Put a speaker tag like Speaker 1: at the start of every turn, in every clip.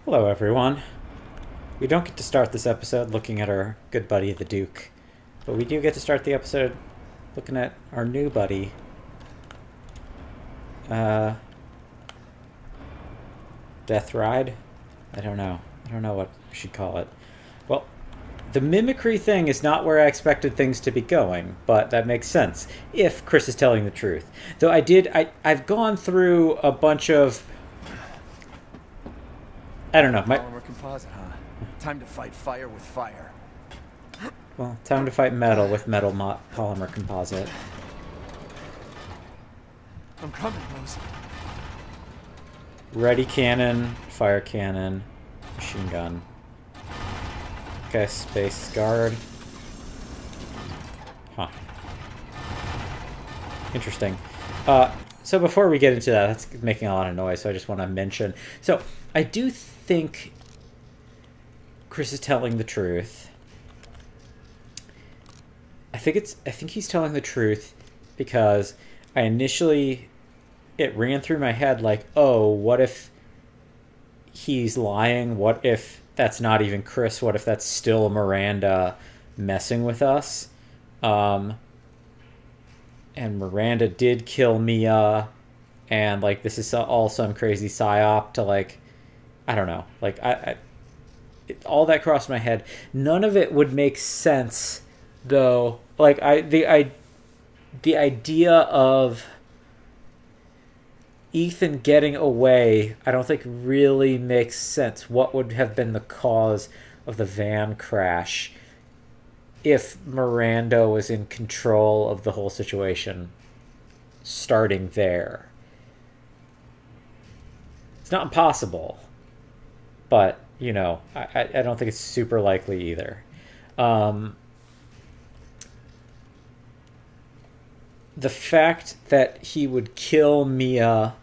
Speaker 1: Hello, everyone. We don't get to start this episode looking at our good buddy, the Duke, but we do get to start the episode looking at our new buddy, Death Ride? I don't know. I don't know what we should call it. Well, the mimicry thing is not where I expected things to be going, but that makes sense if Chris is telling the truth. Though I've gone through a bunch of, I don't know,
Speaker 2: Polymer composite, huh? Time to fight fire with fire.
Speaker 1: well, time to fight metal with metal polymer composite.
Speaker 2: I'm coming, Rose.
Speaker 1: Ready cannon, fire cannon, machine gun. Okay, space guard. Huh. Interesting. So before we get into that, that's making a lot of noise, so I just want to mention. So I do think Chris is telling the truth. I think he's telling the truth because it ran through my head like, oh, what if he's lying? What if that's not even Chris? What if that's still Miranda messing with us? And Miranda did kill Mia, and like this is all some crazy psyop to like, I don't know, like all that crossed my head. None of it would make sense though. Like the idea of Ethan getting away, I don't think really makes sense. What would have been the cause of the van crash if Miranda was in control of the whole situation starting there? It's not impossible, but, you know, I don't think it's super likely either. The fact that he would kill Mia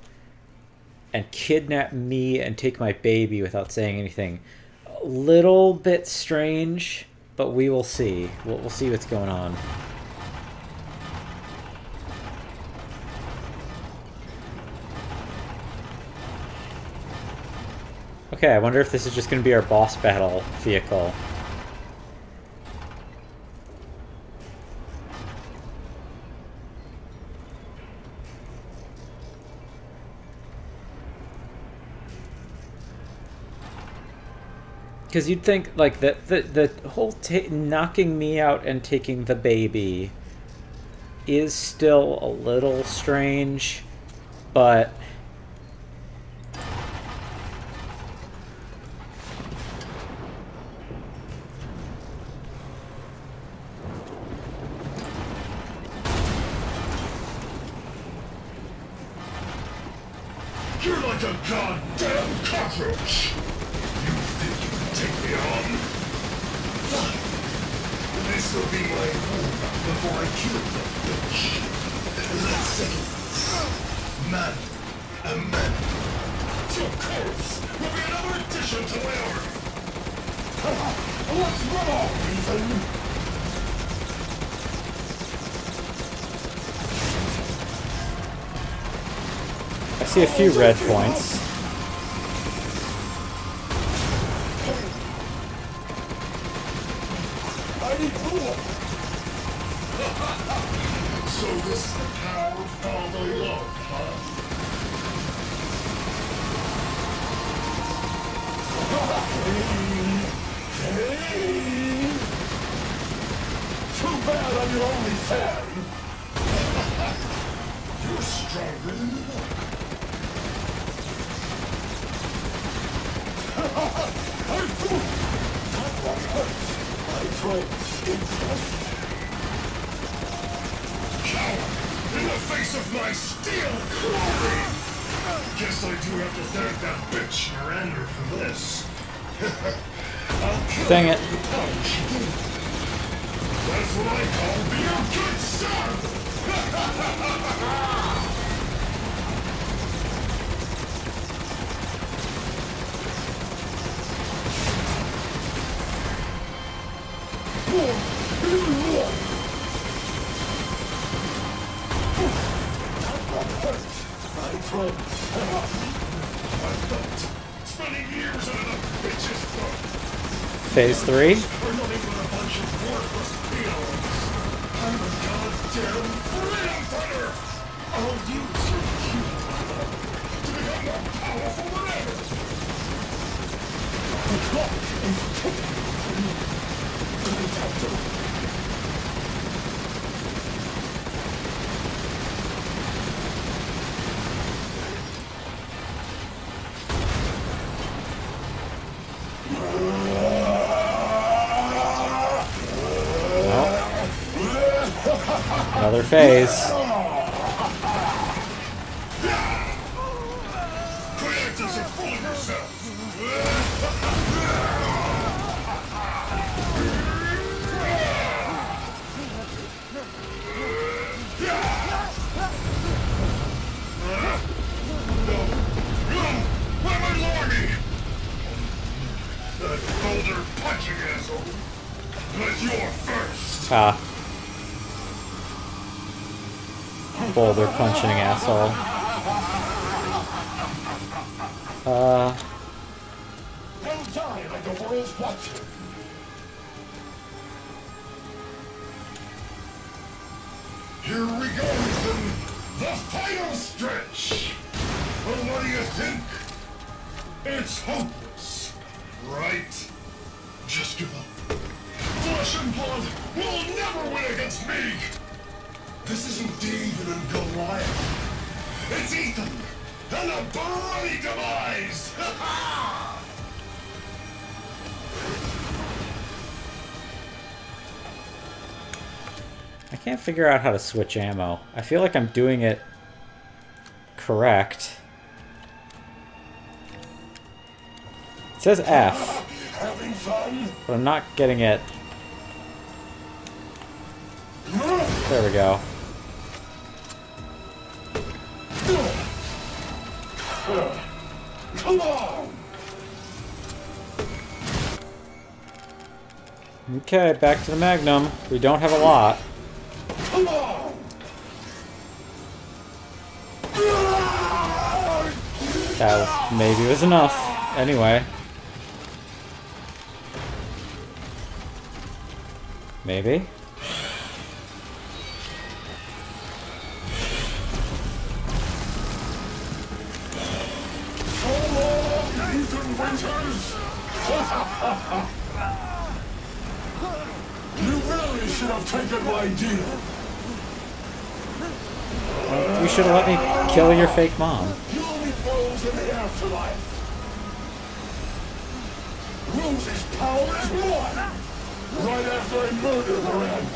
Speaker 1: and kidnap me and take my baby without saying anything, a little bit strange, but we will see. We'll see what's going on. Okay, I wonder if this is just going to be our boss battle vehicle. Because you'd think, like, the whole knocking me out and taking the baby is still a little strange, but
Speaker 3: you're like a goddamn cockroach! Take me on? Fine. This will be my home before I kill that bitch. Let's settle this. Man, a man. Your corpse will be another addition to my army. What's wrong, Ethan?
Speaker 1: I see a few red points.
Speaker 3: So this is the power of fatherly love, huh? Too bad I'm your only fan. You're stronger than you look. I tried. In the face of my steel glory! Guess I do have to thank that bitch Miranda for this. I'll kill
Speaker 1: Dang it.
Speaker 3: the punch. That's what I call being a good son! I felt spending years in a bitch's boat.
Speaker 1: Phase 3?
Speaker 3: Are nothing but a bunch of worthless peons. I'm a goddamn freedom fighter! I'll use your cute to become more powerful than ever! The clock is ticking.
Speaker 1: Another phase.
Speaker 3: Creators are fooling yourselves! Where my Lordy? That boulder punching asshole! But you're first!
Speaker 1: Ah. Boulder punching asshole.
Speaker 3: They'll die like the world's watching! Here we go, Ethan! The final stretch! Well, what do you think? It's hopeless, right? Just give up. Flesh and blood will never win against me! This isn't David and Goliath. It's Ethan and a bloody demise!
Speaker 1: I can't figure out how to switch ammo. I feel like I'm doing it correct. It says F,
Speaker 3: Having fun?
Speaker 1: but I'm not getting it. There we go.
Speaker 3: Come on!
Speaker 1: Okay, back to the Magnum. We don't have a lot.
Speaker 3: Come on!
Speaker 1: That maybe was enough. Anyway. Maybe.
Speaker 3: Ethan Winters! You really should have taken my deal.
Speaker 1: You should have let me kill your fake mom.
Speaker 3: You'll meet Rose in the afterlife. Rose's power is one. Right after I murder her end.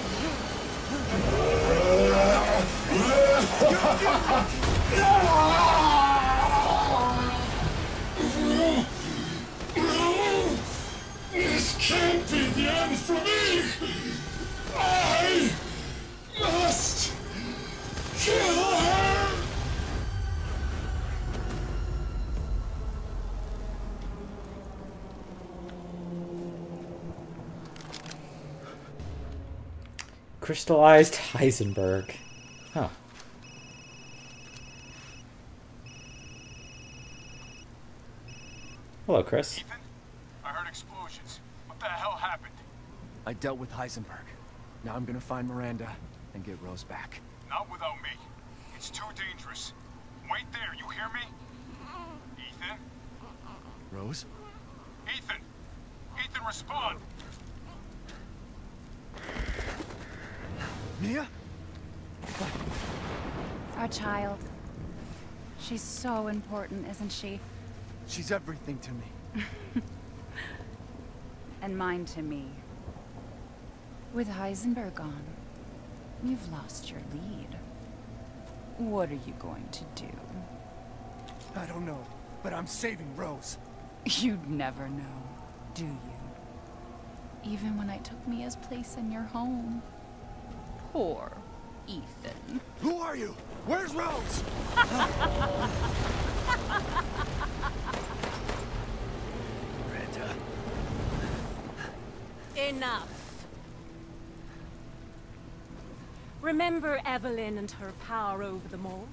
Speaker 3: This can't be the end for me! I must kill her!
Speaker 1: Crystallized Heisenberg. Huh. Hello, Chris.
Speaker 4: Ethan, I heard explosions. What the hell happened?
Speaker 2: I dealt with Heisenberg. Now I'm gonna find Miranda and get Rose back.
Speaker 4: Not without me. It's too dangerous. Wait there, you hear me? Ethan?
Speaker 2: Rose?
Speaker 4: Ethan! Ethan, respond!
Speaker 2: Mia?
Speaker 5: Our child. She's so important, isn't she?
Speaker 2: She's everything to me.
Speaker 5: And mine to me. With Heisenberg gone, you've lost your lead. What are you going to do?
Speaker 2: I don't know, but I'm saving Rose.
Speaker 5: You'd never know, do you? Even when I took Mia's place in your home. Poor Ethan.
Speaker 2: Who are you? Where's Rose? Miranda.
Speaker 6: Enough. Remember Evelyn and her power over them all?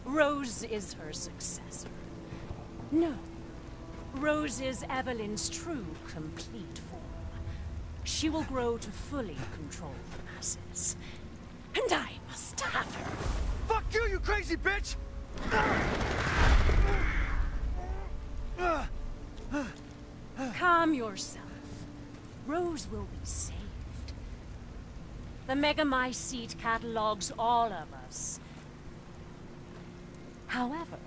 Speaker 6: Rose is her successor. No, Rose is Evelyn's true, complete form. She will grow to fully control the masses. And I must have her.
Speaker 2: Fuck you, you crazy bitch!
Speaker 6: Calm yourself. Rose will be saved. The Megamycete catalogs all of us. However,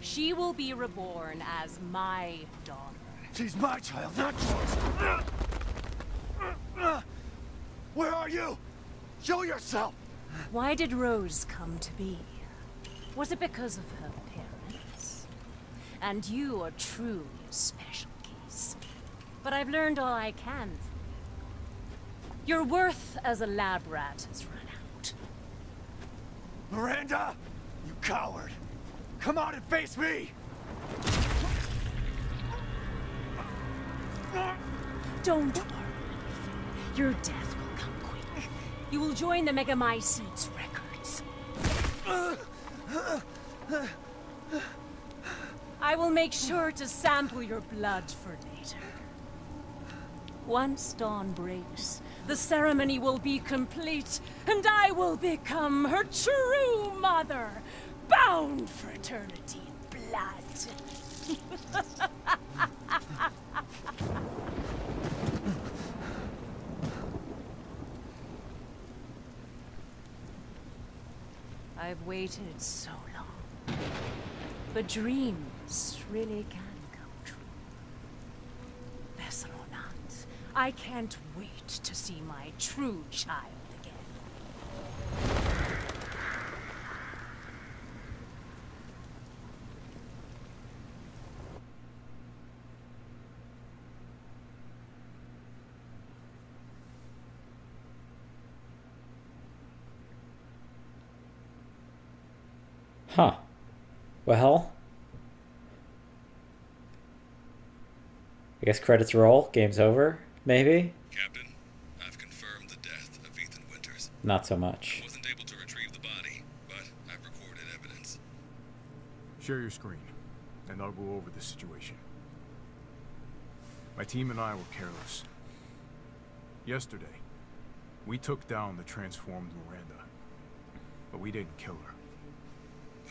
Speaker 6: she will be reborn as my daughter.
Speaker 2: She's my child, not yours. Where are you? Show yourself!
Speaker 6: Why did Rose come to be? Was it because of her parents? And you are truly a special case. But I've learned all I can. Your worth as a lab rat has run out.
Speaker 2: Miranda! You coward! Come out and face me!
Speaker 6: Don't worry. Your death will come quick. You will join the Megamycete's records. I will make sure to sample your blood for later. Once dawn breaks, the ceremony will be complete, and I will become her true mother, bound for eternity in blood. I've waited so long. But dreams really can come true. Vessel or not, I can't wait to see my true child again.
Speaker 1: Huh. Well, I guess credits roll. Game's over. Maybe.
Speaker 7: Captain, I've confirmed the death of Ethan Winters.
Speaker 1: Not so much.
Speaker 7: I wasn't able to retrieve the body, but I've recorded evidence.
Speaker 8: Share your screen, and I'll go over the situation. My team and I were careless. Yesterday, we took down the transformed Miranda, but we didn't kill her.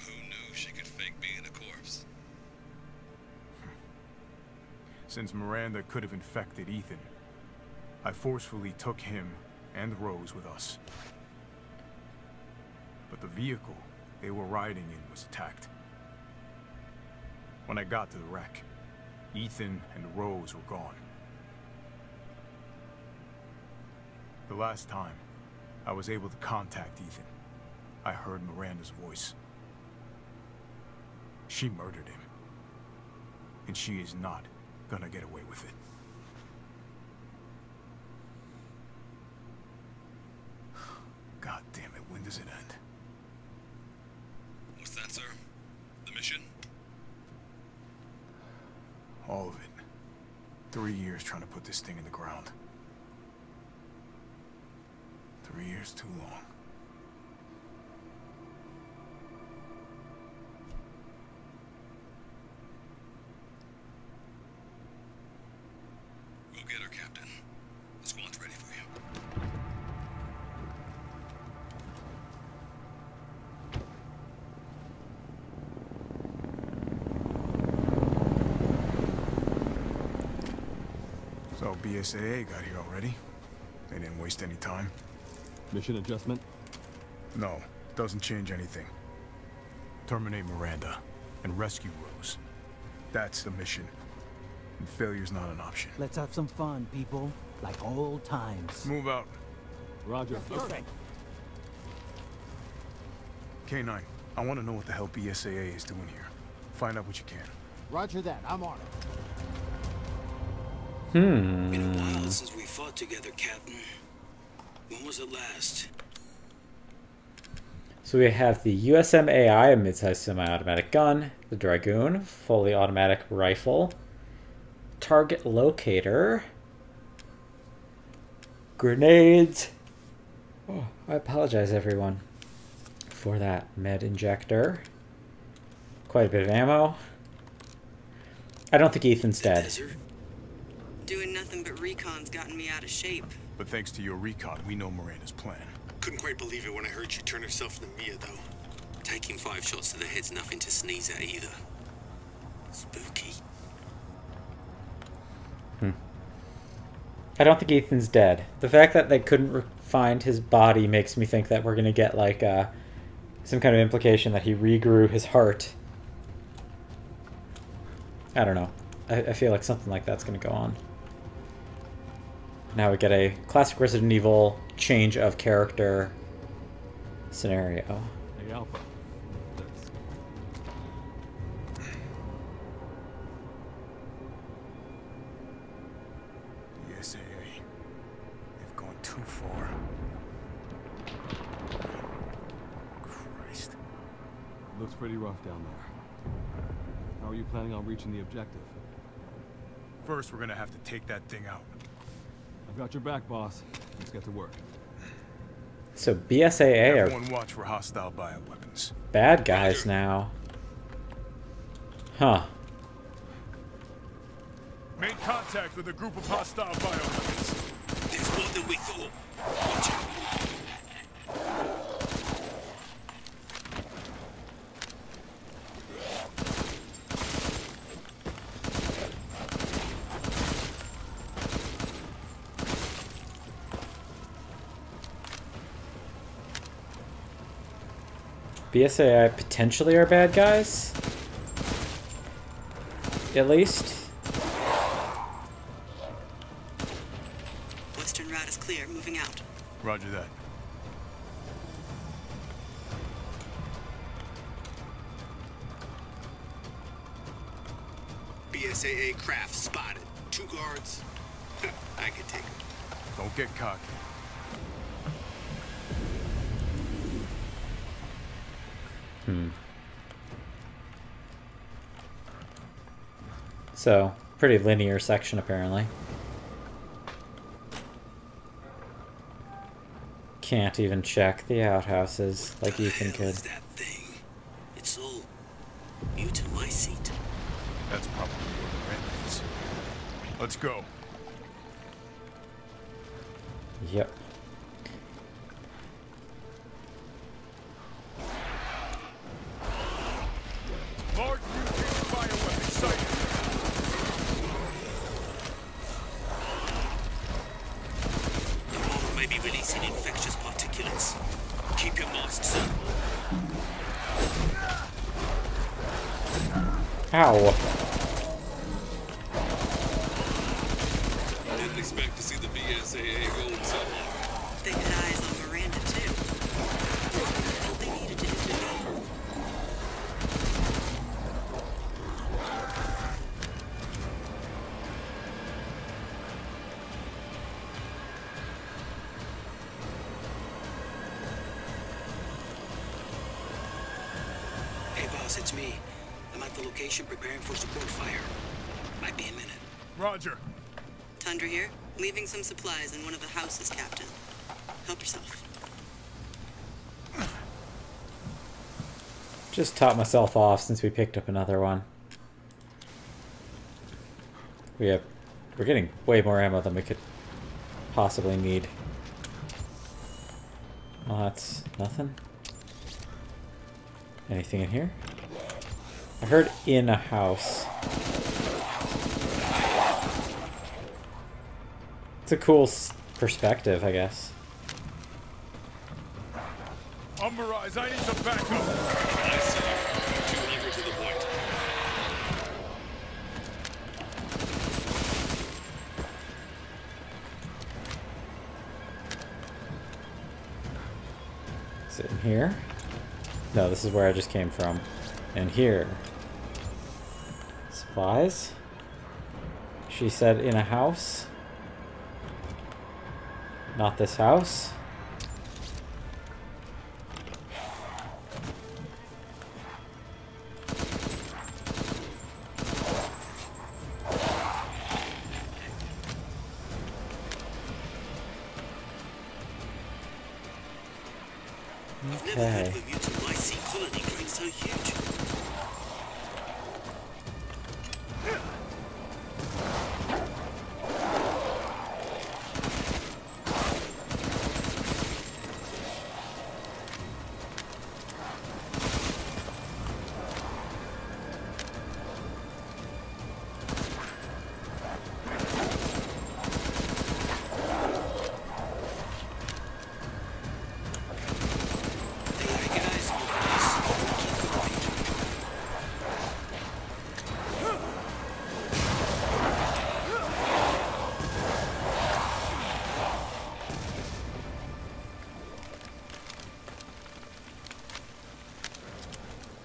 Speaker 7: Who knew she could fake being a corpse?
Speaker 8: Since Miranda could have infected Ethan, I forcefully took him and Rose with us. But the vehicle they were riding in was attacked. When I got to the wreck, Ethan and Rose were gone. The last time I was able to contact Ethan, I heard Miranda's voice. She murdered him. And she is not gonna get away with it. God damn it, when does it end?
Speaker 7: What's that, sir? The mission?
Speaker 8: All of it. 3 years trying to put this thing in the ground. 3 years too long.
Speaker 7: We'll get her, Captain. The squad's ready for you.
Speaker 8: So BSAA got here already? They didn't waste any time?
Speaker 9: Mission adjustment?
Speaker 8: No, doesn't change anything. Terminate Miranda and rescue Rose. That's the mission. And failure's not an option.
Speaker 10: Let's have some fun, people. Like old times.
Speaker 8: Move out.
Speaker 9: Roger.
Speaker 10: Okay.
Speaker 8: K9, I want to know what the hell BSAA is doing here. Find out what you can.
Speaker 10: Roger that. I'm on it.
Speaker 11: Been a while since we fought together, Captain. When was it last?
Speaker 1: So we have the USM-AI, a mid-sized semi-automatic gun, the Dragoon, fully automatic rifle, target locator, grenades. Oh, I apologize, everyone, for that med injector. Quite a bit of ammo. I don't think Ethan's dead.
Speaker 11: Desert. Doing nothing but recon's gotten me out of shape.
Speaker 8: But thanks to your recon, we know Miranda's plan.
Speaker 7: Couldn't quite believe it when I heard she turned herself into Mia, though.
Speaker 11: Taking 5 shots to the head's nothing to sneeze at either. Spooky.
Speaker 1: I don't think Ethan's dead. The fact that they couldn't find his body makes me think that we're going to get like some kind of implication that he regrew his heart. I don't know. I feel like something like that's going to go on. Now we get a classic Resident Evil change of character scenario.
Speaker 9: Hey, Alpha.
Speaker 8: The SAA. They've gone too far. Christ.
Speaker 9: Looks pretty rough down there. How are you planning on reaching the objective?
Speaker 8: First, we're gonna have to take that thing out.
Speaker 9: I've got your back, boss. Let's get to work.
Speaker 1: So BSAA are
Speaker 8: Everyone watch for hostile bioweapons.
Speaker 1: bad guys now. Huh.
Speaker 8: Made contact with a group of hostile bioweapons.
Speaker 11: There's more than we thought. Watch out.
Speaker 1: BSAI potentially are bad guys? At least?
Speaker 11: Western route is clear. Moving out.
Speaker 8: Roger that.
Speaker 7: BSAA craft spotted. 2 guards. I could take them.
Speaker 8: Don't get cocky.
Speaker 1: So, pretty linear section apparently. Can't even check the outhouses like Ethan could.
Speaker 11: That thing. It's all you to my seat.
Speaker 8: That's probably where Miranda is. Let's go.
Speaker 1: Yep.
Speaker 8: Large mutated bioweapon sighted.
Speaker 11: The model may be releasing infectious particulates. Keep your masks on.
Speaker 1: Ow.
Speaker 7: Didn't expect to see the BSAA going so hard.
Speaker 11: They had eyes on Miranda, too. All they needed to intervene. Hey, boss, it's me. I'm at the location preparing for support fire. Might be a minute.
Speaker 8: Roger.
Speaker 11: Tundra here. Leaving some supplies in one of the houses, Captain. Help yourself.
Speaker 1: Just topped myself off since we picked up another one. We're getting way more ammo than we could possibly need. Well, that's nothing. Anything in here? I heard in a house. It's a cool perspective, I guess.
Speaker 8: Umberise, I need some backup.
Speaker 7: I see you. 200 to the point.
Speaker 1: Is it in here? No, this is where I just came from. And here. Supplies? She said in a house. Not this house. Okay.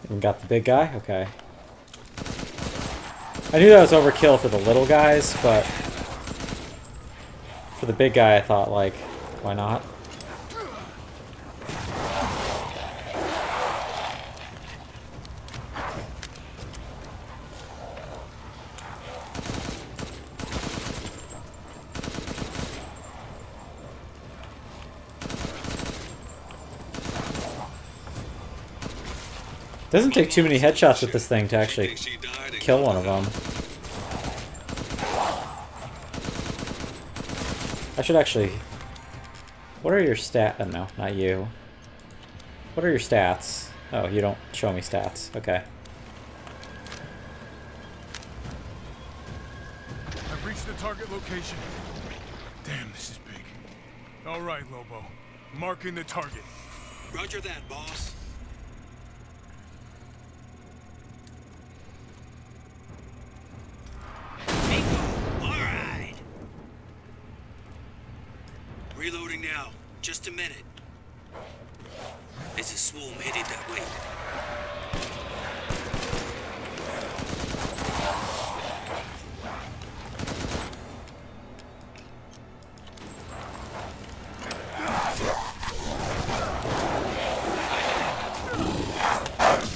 Speaker 1: We got the big guy? Okay. I knew that was overkill for the little guys, but for the big guy I thought, like, why not? Doesn't take too many headshots with this thing to actually kill one of them. I should actually... What are your stats? Oh, no, not you. What are your stats? Oh, you don't show me stats. Okay.
Speaker 8: I've reached the target location. Damn, this is big. All right, Lobo. Marking the target.
Speaker 11: Roger that, boss. Reloading now. Just a minute. There's a swarm headed that way.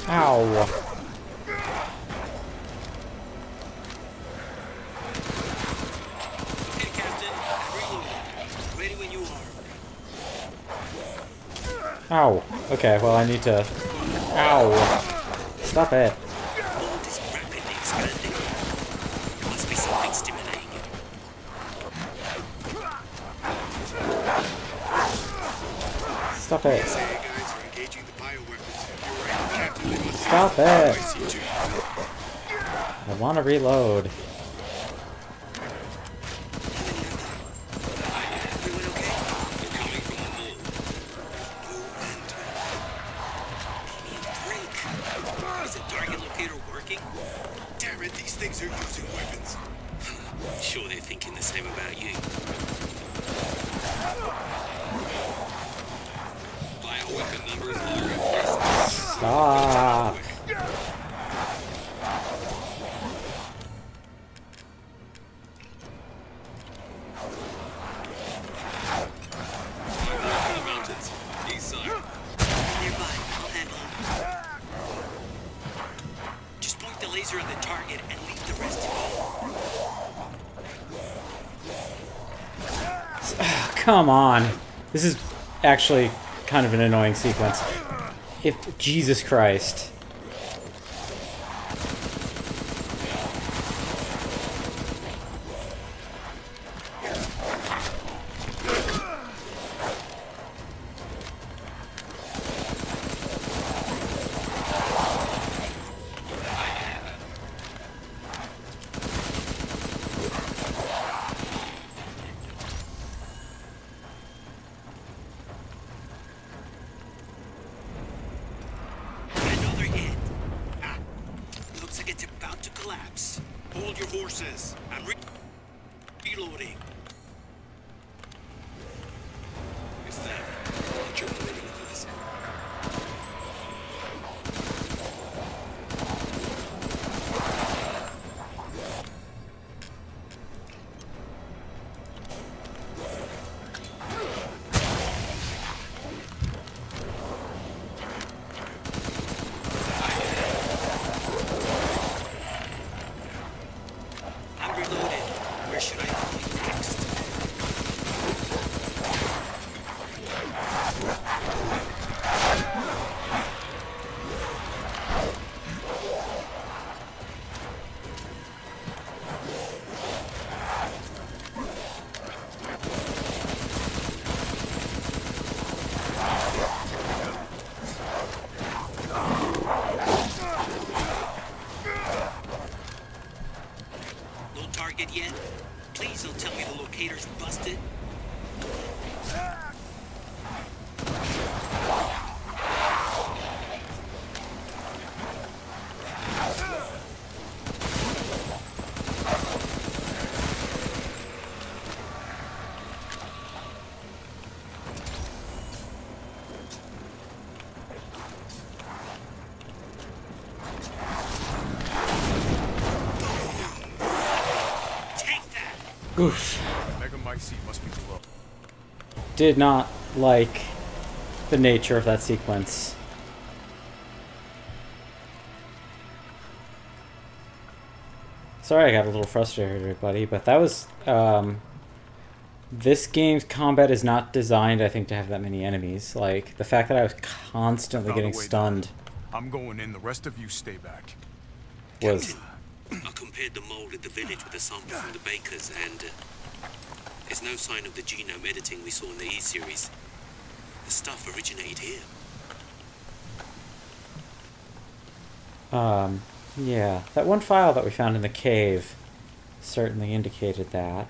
Speaker 1: Ow. Ow. Okay, well I need to... Ow. Stop it.
Speaker 11: This rapidly expanding. There must be something stimulating it.
Speaker 1: Stop it. Stop it. I want to reload.
Speaker 11: Sure they're thinking the same about you. Bioweapon numbers are
Speaker 1: Stop.
Speaker 11: mountains. East side. Nearby, I'll handle them. Just point the laser at the target and leave the rest to me.
Speaker 1: Come on. This is actually kind of an annoying sequence. If Jesus Christ.
Speaker 11: Hold your horses. I'm reloading. It's them. Germinating with this. Yet? Please don't tell me the locator's busted.
Speaker 1: Oof.
Speaker 8: Megamycete must be below.
Speaker 1: Did not like the nature of that sequence. Sorry I got a little frustrated, everybody, but that was... this game's combat is not designed, I think, to have that many enemies. Like, the fact that I was constantly getting stunned...
Speaker 8: I'm going in, the rest of you stay back.
Speaker 1: ...was...
Speaker 11: I compared the mold at the village with a sample from the bakers, and there's no sign of the genome editing we saw in the E-series. The stuff originated here.
Speaker 1: Yeah, that one file that we found in the cave certainly indicated that.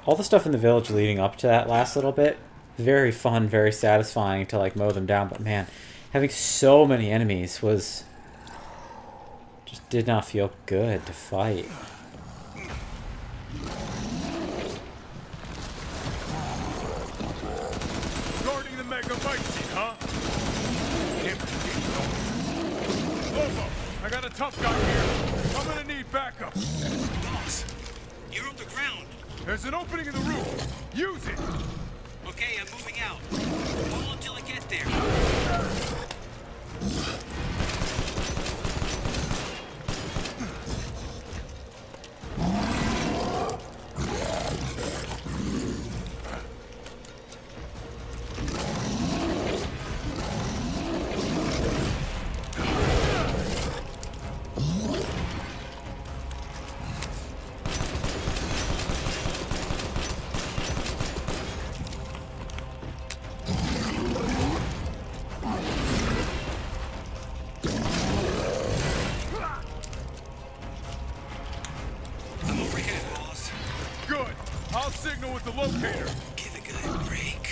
Speaker 1: All the stuff in the village leading up to that last little bit, very fun, very satisfying to like mow them down, but man, having so many enemies was... just did not feel good to fight.
Speaker 8: Guarding the Megamycete, huh? Lobo, I got a tough guy here. I'm gonna need backup.
Speaker 11: Boss, you're on the ground.
Speaker 8: There's an opening in the roof. Use it.
Speaker 11: Okay, I'm moving out. Hold on till I get there.
Speaker 8: With the locator.
Speaker 11: Give a guy a break.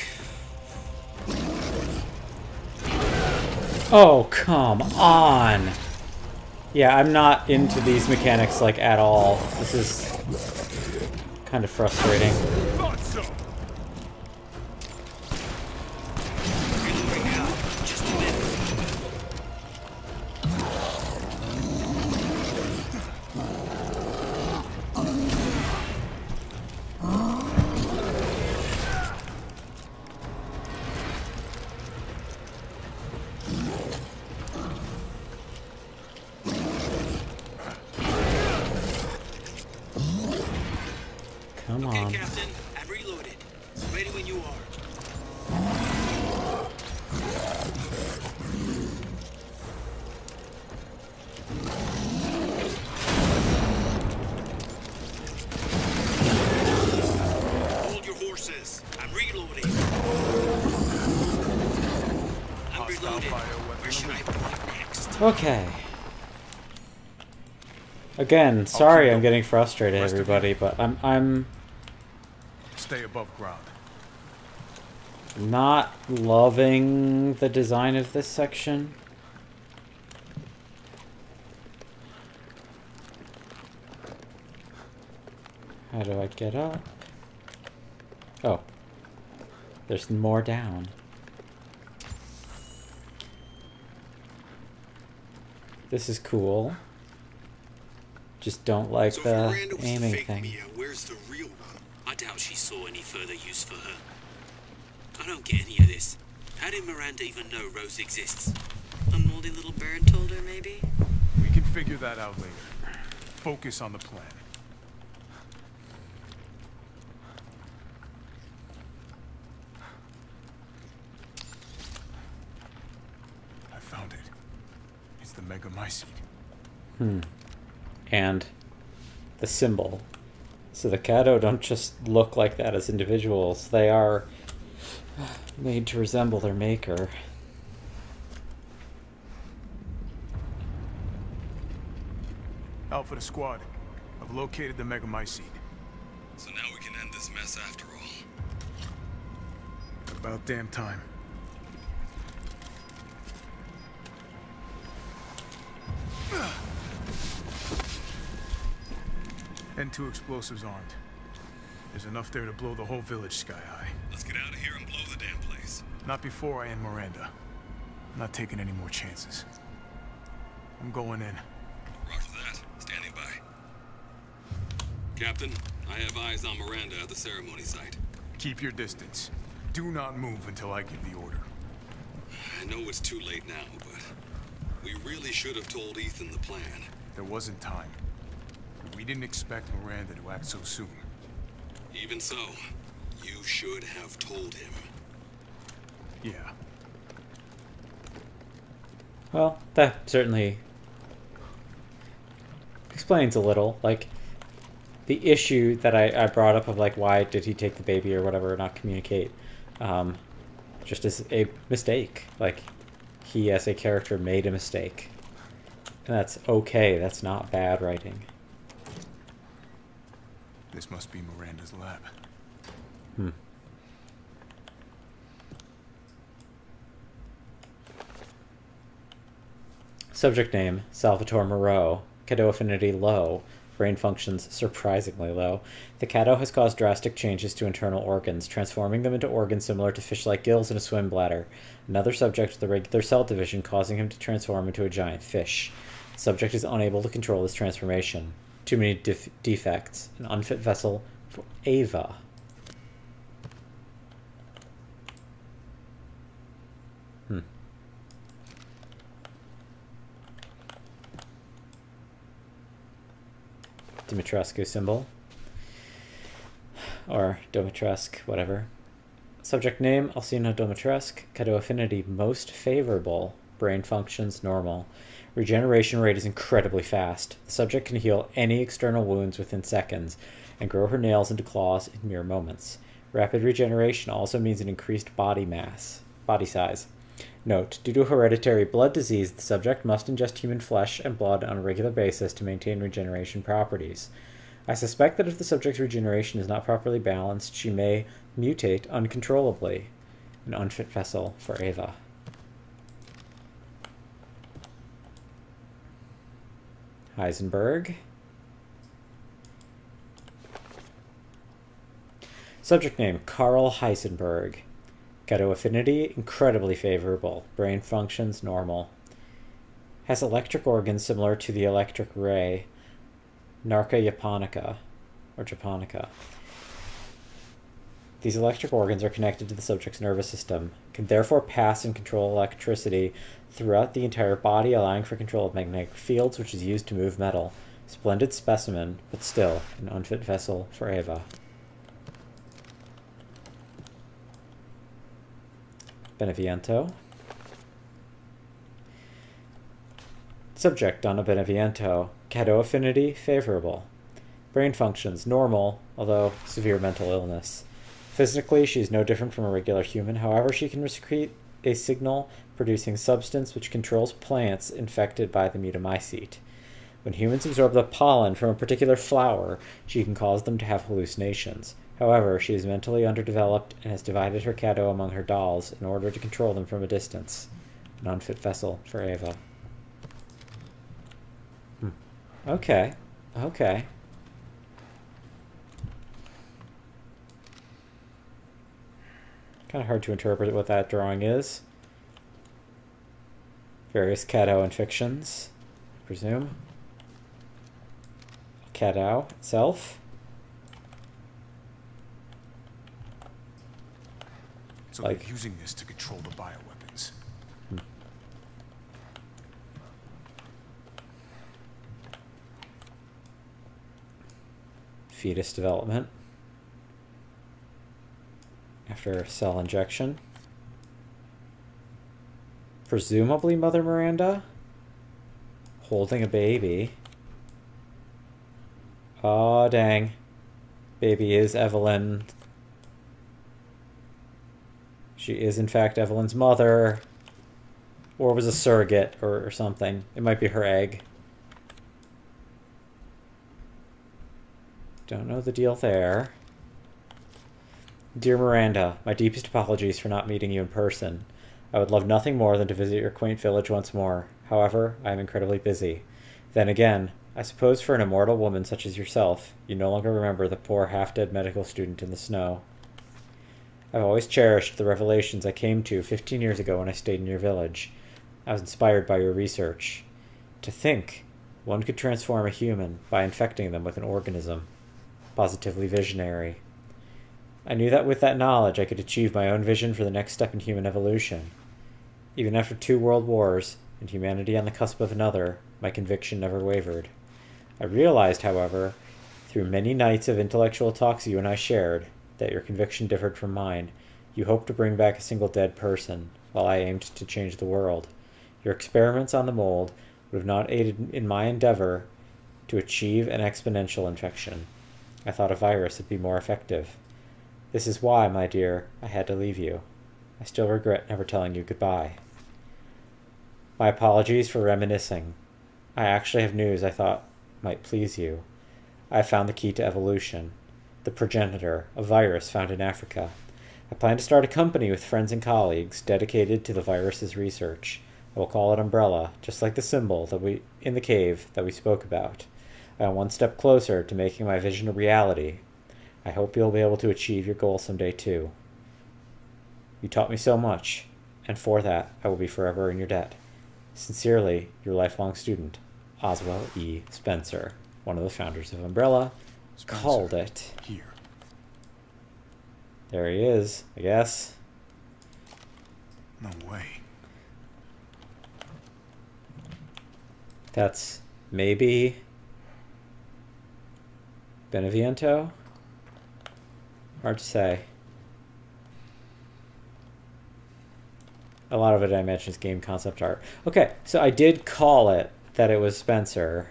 Speaker 1: Oh, come on! Yeah, I'm not into these mechanics, like, at all. This is kind of frustrating.
Speaker 8: Thought so.
Speaker 11: Just a minute.
Speaker 1: Come on.
Speaker 11: Okay, Captain, I'm reloaded. Ready when you are. Hold your horses. I'm reloading. I'm reloaded. Where should I point next?
Speaker 1: Okay. Again, sorry I'm getting frustrated, everybody, but I'm
Speaker 8: Stay above ground.
Speaker 1: not loving the design of this section. How do I get up? Oh. There's more down. This is cool. Just don't like
Speaker 11: So
Speaker 1: the
Speaker 11: Miranda was
Speaker 1: aiming
Speaker 11: the fake
Speaker 1: thing.
Speaker 11: Mia, where's the real one? I doubt she saw any further use for her. I don't get any of this. How did Miranda even know Rose exists?
Speaker 12: A moldy little bird told her, maybe?
Speaker 8: We can figure that out later. Focus on the plan. I found it. It's the Megamycete.
Speaker 1: And the symbol. So the Kato don't just look like that as individuals. They are made to resemble their maker.
Speaker 8: Alpha to squad. I've located the Megamycete.
Speaker 4: So now we can end this mess after all.
Speaker 8: About damn time. N2 explosives armed. There's enough there to blow the whole village sky high.
Speaker 4: Let's get out of here and blow the damn place.
Speaker 8: Not before I end Miranda. I'm not taking any more chances. I'm going in.
Speaker 4: Roger that. Standing by. Captain, I have eyes on Miranda at the ceremony site.
Speaker 8: Keep your distance. Do not move until I give the order.
Speaker 4: I know it's too late now, but we really should have told Ethan the plan.
Speaker 8: There wasn't time. We didn't expect Miranda to act so soon.
Speaker 4: Even so, you should have told him.
Speaker 8: Yeah.
Speaker 1: Well, that certainly explains a little. Like, the issue that I brought up of, like, why did he take the baby or whatever, not communicate, just as a mistake. Like, he as a character made a mistake. And that's okay. That's not bad writing.
Speaker 8: This must be Miranda's lab.
Speaker 1: Subject name, Salvatore Moreau. Cadeau affinity low. Brain functions surprisingly low. The Cadeau has caused drastic changes to internal organs, transforming them into organs similar to fish-like gills and a swim bladder. Another subject with irregular cell division, causing him to transform into a giant fish. The subject is unable to control this transformation. Too many defects. An unfit vessel for Ava. Dimitrescu symbol. Or Dimitrescu, whatever. Subject name, Alcina Dimitrescu. Cadeau affinity, most favorable. Brain functions, normal. Regeneration rate is incredibly fast. The subject can heal any external wounds within seconds and grow her nails into claws in mere moments. Rapid regeneration also means an increased body size. Note, due to hereditary blood disease, the subject must ingest human flesh and blood on a regular basis to maintain regeneration properties. I suspect that if the subject's regeneration is not properly balanced, she may mutate uncontrollably. An unfit vessel for Ava. Heisenberg. Subject name, Carl Heisenberg. Cadeau affinity, incredibly favorable. Brain functions, normal. Has electric organs similar to the electric ray. Narca japonica, or japonica. These electric organs are connected to the subject's nervous system, can therefore pass and control electricity throughout the entire body, allowing for control of magnetic fields, which is used to move metal. Splendid specimen, but still an unfit vessel for Ava. Beneviento. Subject, Donna Beneviento. Cadeau affinity, favorable. Brain functions, normal, although severe mental illness. Physically, she is no different from a regular human. However, she can secrete a signal-producing substance which controls plants infected by the mutamycete. When humans absorb the pollen from a particular flower, she can cause them to have hallucinations. However, she is mentally underdeveloped and has divided her Cadeau among her dolls in order to control them from a distance. An unfit vessel for Ava. Okay. Okay. Kind of hard to interpret what that drawing is. Various Cadeau fictions, I presume. Cadeau itself.
Speaker 8: So like, they're using this to control the bioweapons.
Speaker 1: Fetus development after cell injection. Presumably Mother Miranda holding a baby. Oh dang. Baby is Evelyn. She is in fact Evelyn's mother. Or was a surrogate or something. It might be her egg. Don't know the deal there. Dear Miranda, my deepest apologies for not meeting you in person. I would love nothing more than to visit your quaint village once more. However, I am incredibly busy. Then again, I suppose for an immortal woman such as yourself, you no longer remember the poor half-dead medical student in the snow. I've always cherished the revelations I came to 15 years ago when I stayed in your village. I was inspired by your research. To think one could transform a human by infecting them with an organism. positively visionary. I knew that with that knowledge I could achieve my own vision for the next step in human evolution. Even after 2 world wars, and humanity on the cusp of another, my conviction never wavered. I realized, however, through many nights of intellectual talks you and I shared, that your conviction differed from mine. You hoped to bring back a single dead person, while I aimed to change the world. Your experiments on the mold would have not aided in my endeavor to achieve an exponential infection. I thought a virus would be more effective. This is why, my dear, I had to leave you. I still regret never telling you goodbye. My apologies for reminiscing. I actually have news I thought might please you. I have found the key to evolution. The progenitor, a virus found in Africa. I plan to start a company with friends and colleagues dedicated to the virus's research. I will call it Umbrella, just like the symbol that in the cave that we spoke about. I am one step closer to making my vision a reality. I hope you'll be able to achieve your goal someday too. You taught me so much, and for that I will be forever in your debt. Sincerely, your lifelong student, Oswell E. Spencer, one of the founders of Umbrella, Spencer, called it.
Speaker 8: Here.
Speaker 1: There he is, I guess.
Speaker 8: No way.
Speaker 1: That's maybe Beneviento? Hard to say. A lot of it, I imagine, is game concept art. Okay, so I did call it that it was Spencer,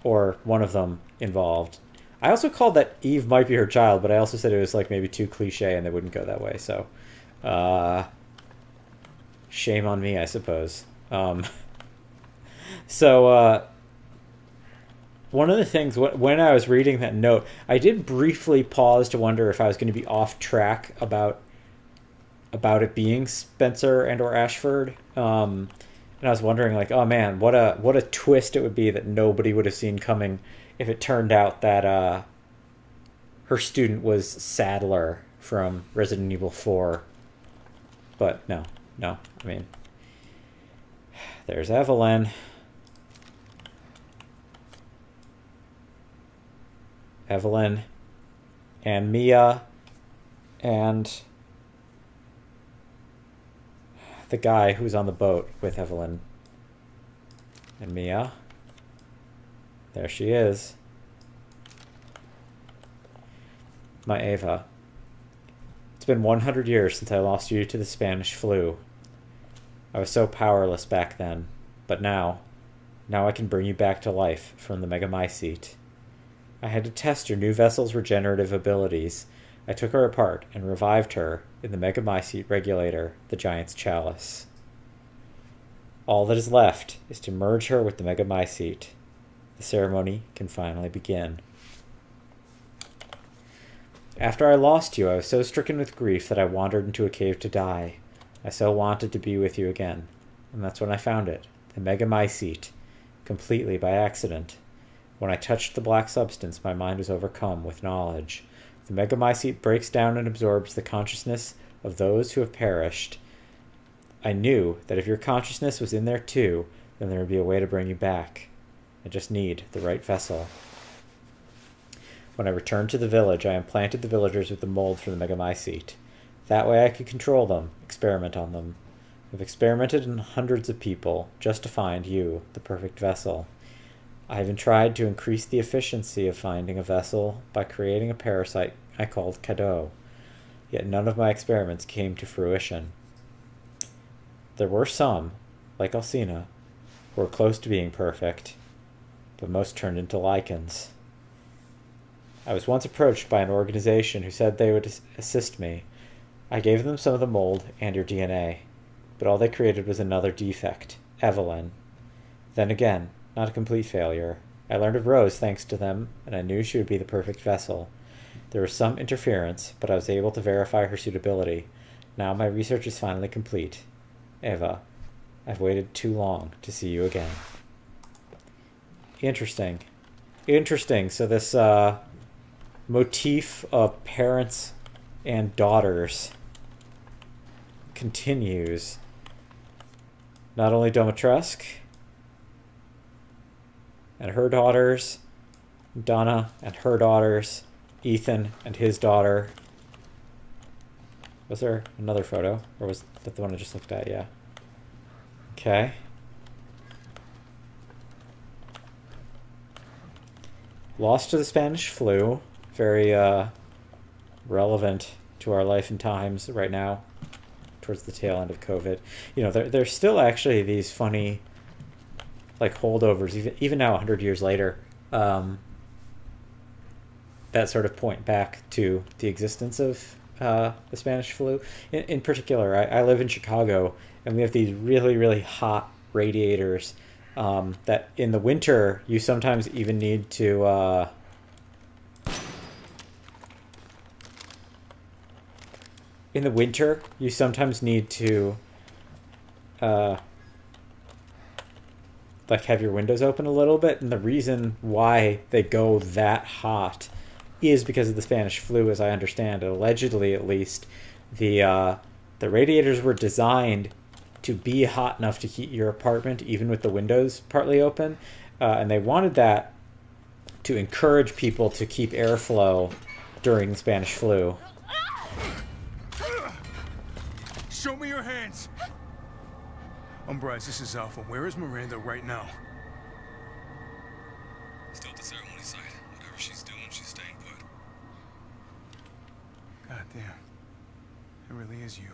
Speaker 1: or one of them involved. I also called that Eve might be her child, but I also said it was like maybe too cliche and they wouldn't go that way, so shame on me, I suppose. One of the things, when I was reading that note, I did briefly pause to wonder if I was going to be off track about it being Spencer and or Ashford. And I was wondering, like, oh man, what a twist it would be that nobody would have seen coming if it turned out that her student was Sadler from Resident Evil 4. But no, I mean, there's Evelyn. Evelyn and Mia and the guy who's on the boat with Evelyn and Mia. There she is. My Ava. It's been 100 years since I lost you to the Spanish flu. I was so powerless back then, but now I can bring you back to life from the Megamycete. I had to test your new vessel's regenerative abilities. I took her apart and revived her in the Megamycete regulator, the Giant's Chalice. All that is left is to merge her with the Megamycete. The ceremony can finally begin. After I lost you, I was so stricken with grief that I wandered into a cave to die. I so wanted to be with you again, and that's when I found it, the Megamycete, completely by accident. When I touched the black substance, my mind was overcome with knowledge. The Megamycete breaks down and absorbs the consciousness of those who have perished. I knew that if your consciousness was in there too, then there would be a way to bring you back. I just need the right vessel. When I returned to the village, I implanted the villagers with the mold for the Megamycete. That way I could control them, experiment on them. I've experimented on hundreds of people, just to find you, the perfect vessel. I even tried to increase the efficiency of finding a vessel by creating a parasite I called Cadeau, yet none of my experiments came to fruition. There were some, like Alcina, who were close to being perfect, but most turned into lichens. I was once approached by an organization who said they would assist me. I gave them some of the mold and your DNA, but all they created was another defect, Evelyn. Then again, not a complete failure. I learned of Rose thanks to them, and I knew she would be the perfect vessel. There was some interference, but I was able to verify her suitability. Now my research is finally complete. Eva, I've waited too long to see you again. Interesting. So this motif of parents and daughters continues. Not only Domitresque and her daughters, Donna and her daughters, Ethan and his daughter. Was there another photo? Or was that the one I just looked at? Yeah. Okay. Lost to the Spanish flu. Very relevant to our life and times right now, towards the tail end of COVID. You know, there's still actually these funny, like, holdovers, even now 100 years later, that sort of point back to the existence of the Spanish flu. In particular, I live in Chicago, and we have these really, really hot radiators that in the winter you sometimes even need to in the winter you sometimes need to like have your windows open a little bit, and the reason why they go that hot is because of the Spanish flu, as I understand it. Allegedly, at least, the radiators were designed to be hot enough to heat your apartment even with the windows partly open, and they wanted that to encourage people to keep airflow during the Spanish flu.
Speaker 8: Show me your hands! Umbrise, this is Alpha. Where is Miranda right now?
Speaker 11: Still at the ceremony site. Whatever she's doing, she's staying put.
Speaker 8: God damn. It really is you.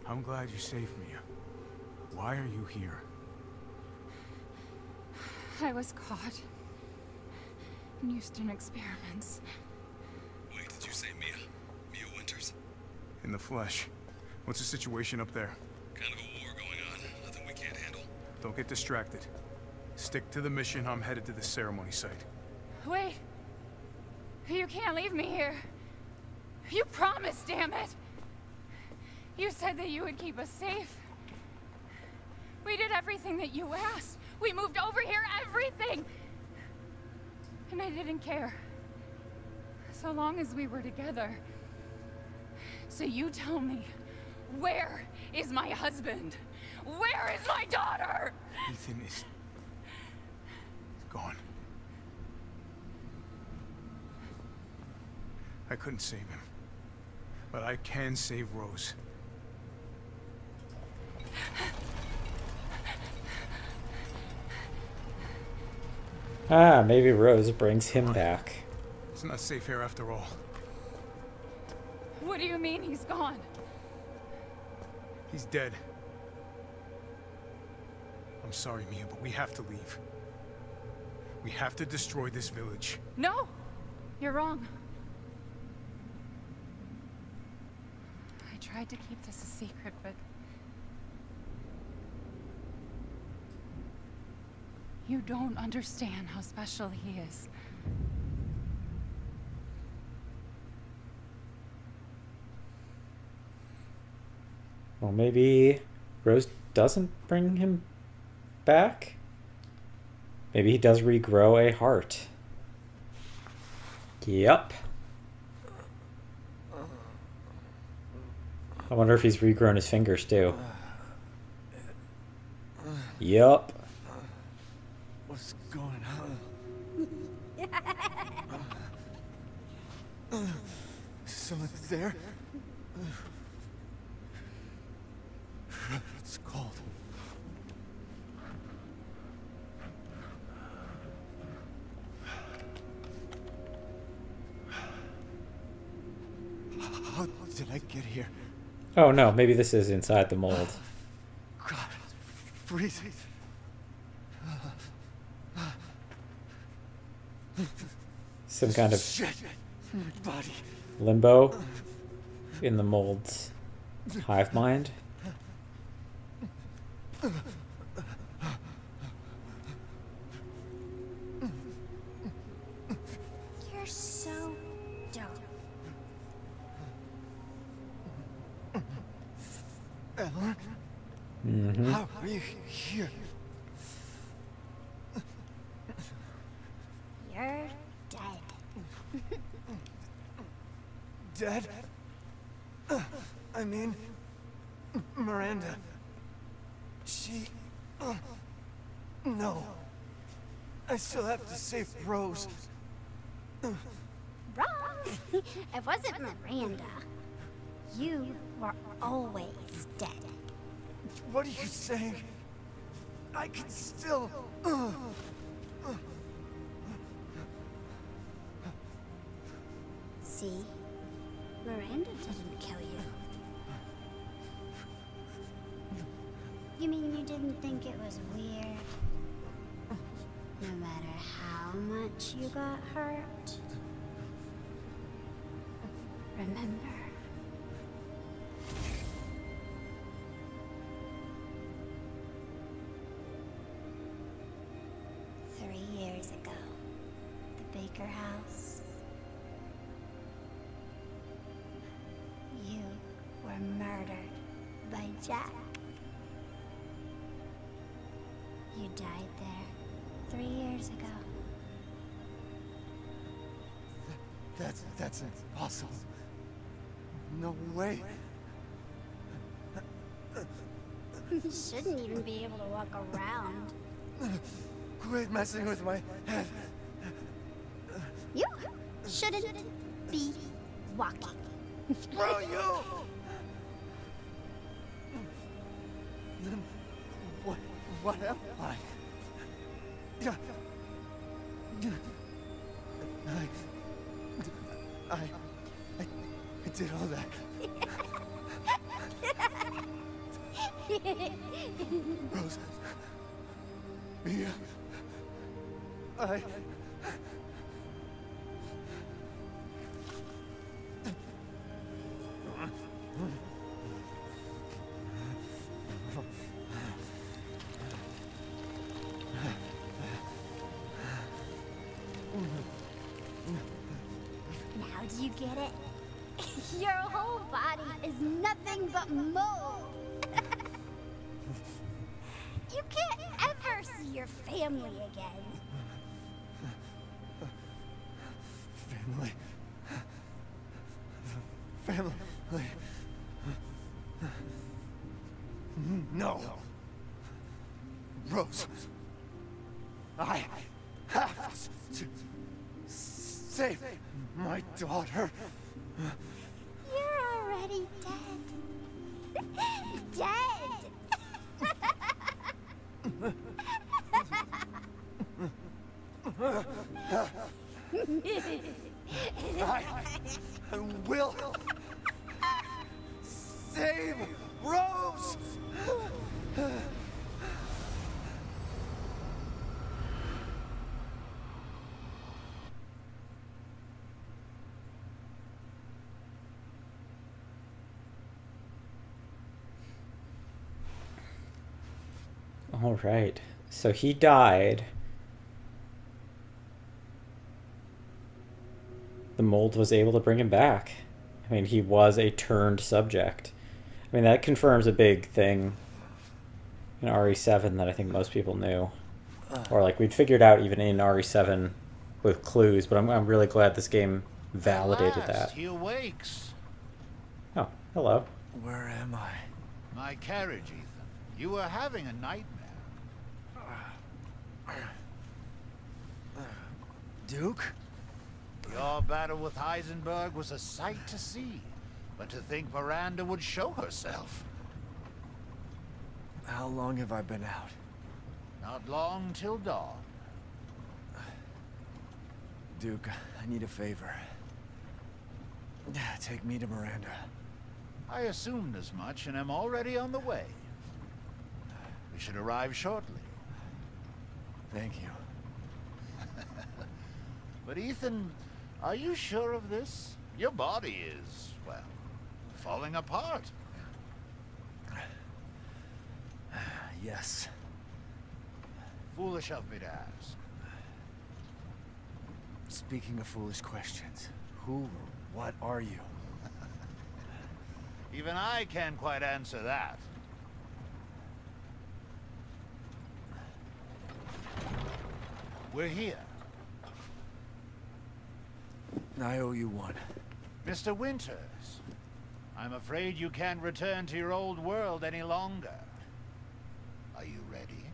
Speaker 8: I'm glad you saved me. Why are you here?
Speaker 5: I was caught in Houston experiments.
Speaker 11: Wait, did you say Mia? Mia Winters?
Speaker 8: In the flesh. What's the situation up there?
Speaker 11: Kind of a war going on. Nothing we can't handle.
Speaker 8: Don't get distracted. Stick to the mission. I'm headed to the ceremony site.
Speaker 5: Wait. You can't leave me here. You promised, damn it. You said that you would keep us safe. We did everything that you asked. We moved over here, everything. And I didn't care. So long as we were together. So you tell me, where is my husband? Where is my daughter?
Speaker 8: Ethan is gone. I couldn't save him, but I can save Rose.
Speaker 1: Ah, maybe Rose brings him back.
Speaker 8: It's not safe here after all.
Speaker 5: What do you mean he's gone?
Speaker 8: He's dead. I'm sorry, Mia, but we have to leave. We have to destroy this village.
Speaker 5: No! You're wrong. I tried to keep this a secret, but... you don't understand how special he is.
Speaker 1: Well, maybe Rose doesn't bring him back? Maybe he does regrow a heart. Yep. I wonder if he's regrown his fingers too. Yup.
Speaker 2: What's going on? Someone there? It's cold. How did I get here?
Speaker 1: Oh no, maybe this is inside the mold.
Speaker 2: God, freezing.
Speaker 1: Some kind of
Speaker 2: Shit. My body.
Speaker 1: limbo in the mold's hive mind.
Speaker 13: You're so dumb.
Speaker 2: Ellen?
Speaker 1: Mm-hmm.
Speaker 2: How are you here?
Speaker 13: You're dead.
Speaker 2: Dead? I mean, Miranda. She... no. I still have to save Rose.
Speaker 13: Wrong. It wasn't Miranda. You were always dead.
Speaker 2: What are you saying? I can still...
Speaker 13: See? Miranda didn't kill you. You mean you didn't think it was weird? No matter how much you got hurt? Remember. Years ago, the Baker house. You were murdered by Jack. You died there 3 years ago.
Speaker 2: That's impossible. No way.
Speaker 13: You shouldn't even be able to walk around.
Speaker 2: Quit messing with my head.
Speaker 13: You shouldn't be walking.
Speaker 2: Screw you! Then what am I? I did all that. Rose. Mia.
Speaker 13: Now do you get it? Your whole body is nothing but mold. You can't ever see your family again.
Speaker 2: Family. No. Rose. I have to save my daughter.
Speaker 13: You're already dead. Dead.
Speaker 2: I will save Rose!
Speaker 1: All right. So he died. The mold was able to bring him back. I mean, he was a turned subject. I mean, that confirms a big thing in RE7 that I think most people knew. Or, like, we'd figured out even in RE7 with clues, but I'm really glad this game validated that.
Speaker 14: He awakes.
Speaker 1: Oh, hello.
Speaker 2: Where am I?
Speaker 14: My carriage, Ethan. You were having a nightmare.
Speaker 2: Duke?
Speaker 14: Your battle with Heisenberg was a sight to see. But to think Miranda would show herself.
Speaker 2: How long have I been out?
Speaker 14: Not long till dawn.
Speaker 2: Duke, I need a favor. Take me to Miranda.
Speaker 14: I assumed as much and am already on the way. We should arrive shortly.
Speaker 2: Thank you.
Speaker 14: But Ethan, are you sure of this? Your body is, well, falling apart.
Speaker 2: Yes.
Speaker 14: Foolish of me to ask.
Speaker 2: Speaking of foolish questions, who or what are you?
Speaker 14: Even I can't quite answer that. We're here.
Speaker 2: I owe you one.
Speaker 14: Mr. Winters, I'm afraid you can't return to your old world any longer. Are you ready?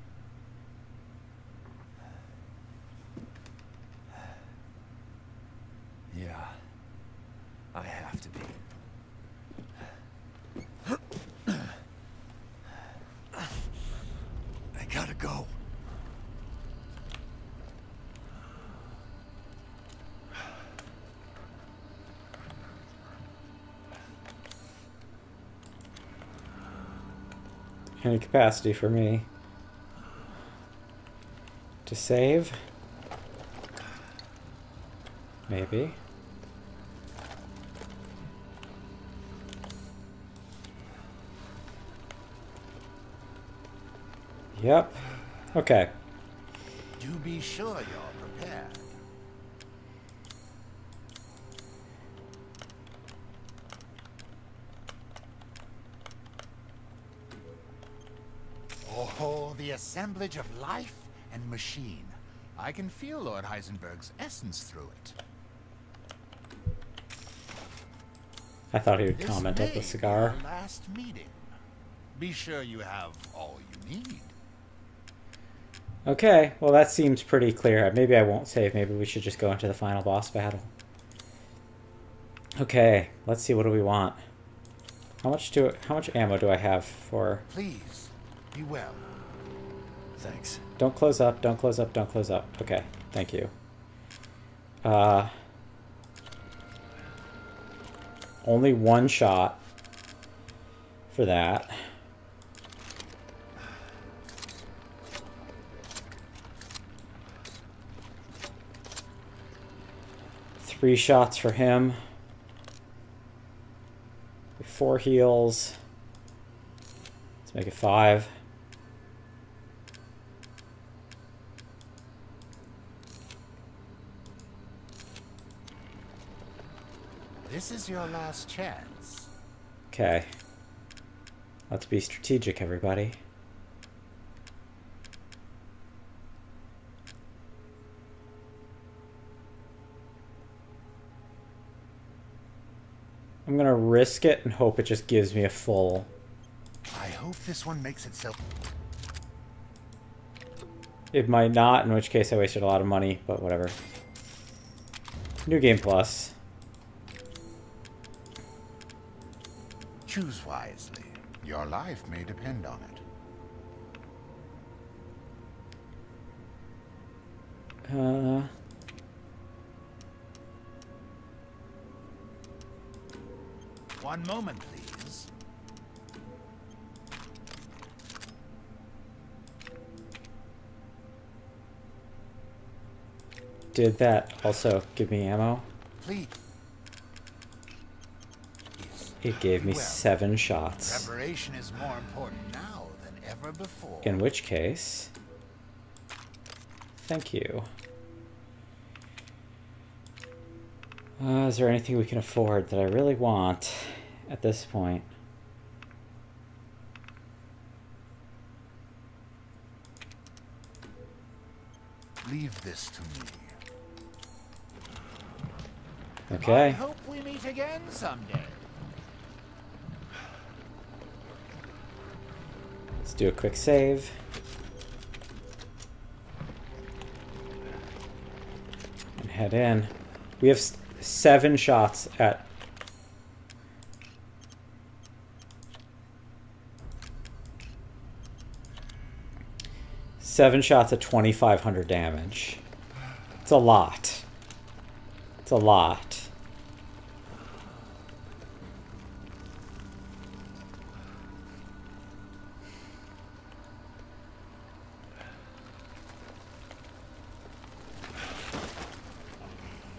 Speaker 2: Yeah, I have to be. I gotta go.
Speaker 1: Any capacity for me to save? Maybe. Yep. Okay.
Speaker 14: Do be sure you're prepared. Oh, the assemblage of life and machine. I can feel Lord Heisenberg's essence through it.
Speaker 1: I thought he would
Speaker 14: This
Speaker 1: comment on
Speaker 14: may
Speaker 1: the
Speaker 14: be
Speaker 1: cigar.
Speaker 14: our last meeting. Be sure you have all you need.
Speaker 1: Okay, well that seems pretty clear. Maybe I won't save. Maybe we should just go into the final boss battle. Okay, let's see. What do we want? How much ammo do I have for?
Speaker 14: Please, be well.
Speaker 2: Thanks.
Speaker 1: Don't close up. Don't close up. Don't close up. Okay, thank you. Only one shot for that. Three shots for him. 4 heals. Let's make it 5.
Speaker 14: This is your last chance.
Speaker 1: Okay. Let's be strategic, everybody. I'm gonna risk it and hope it just gives me a full.
Speaker 14: I hope this one makes itself.
Speaker 1: It might not, in which case I wasted a lot of money, but whatever. New Game Plus.
Speaker 14: Choose wisely. Your life may depend on it. One moment, please.
Speaker 1: Did that also give me ammo?
Speaker 14: Please.
Speaker 1: It gave me 7 shots.
Speaker 14: Preparation is more important now than ever before.
Speaker 1: In which case, thank you. Is there anything we can afford that I really want at this point?
Speaker 14: Leave this to me.
Speaker 1: Okay.
Speaker 14: I hope we meet again someday.
Speaker 1: Let's do a quick save. And head in. We have 7 shots at... Seven shots at 2,500 damage. It's a lot. It's a lot.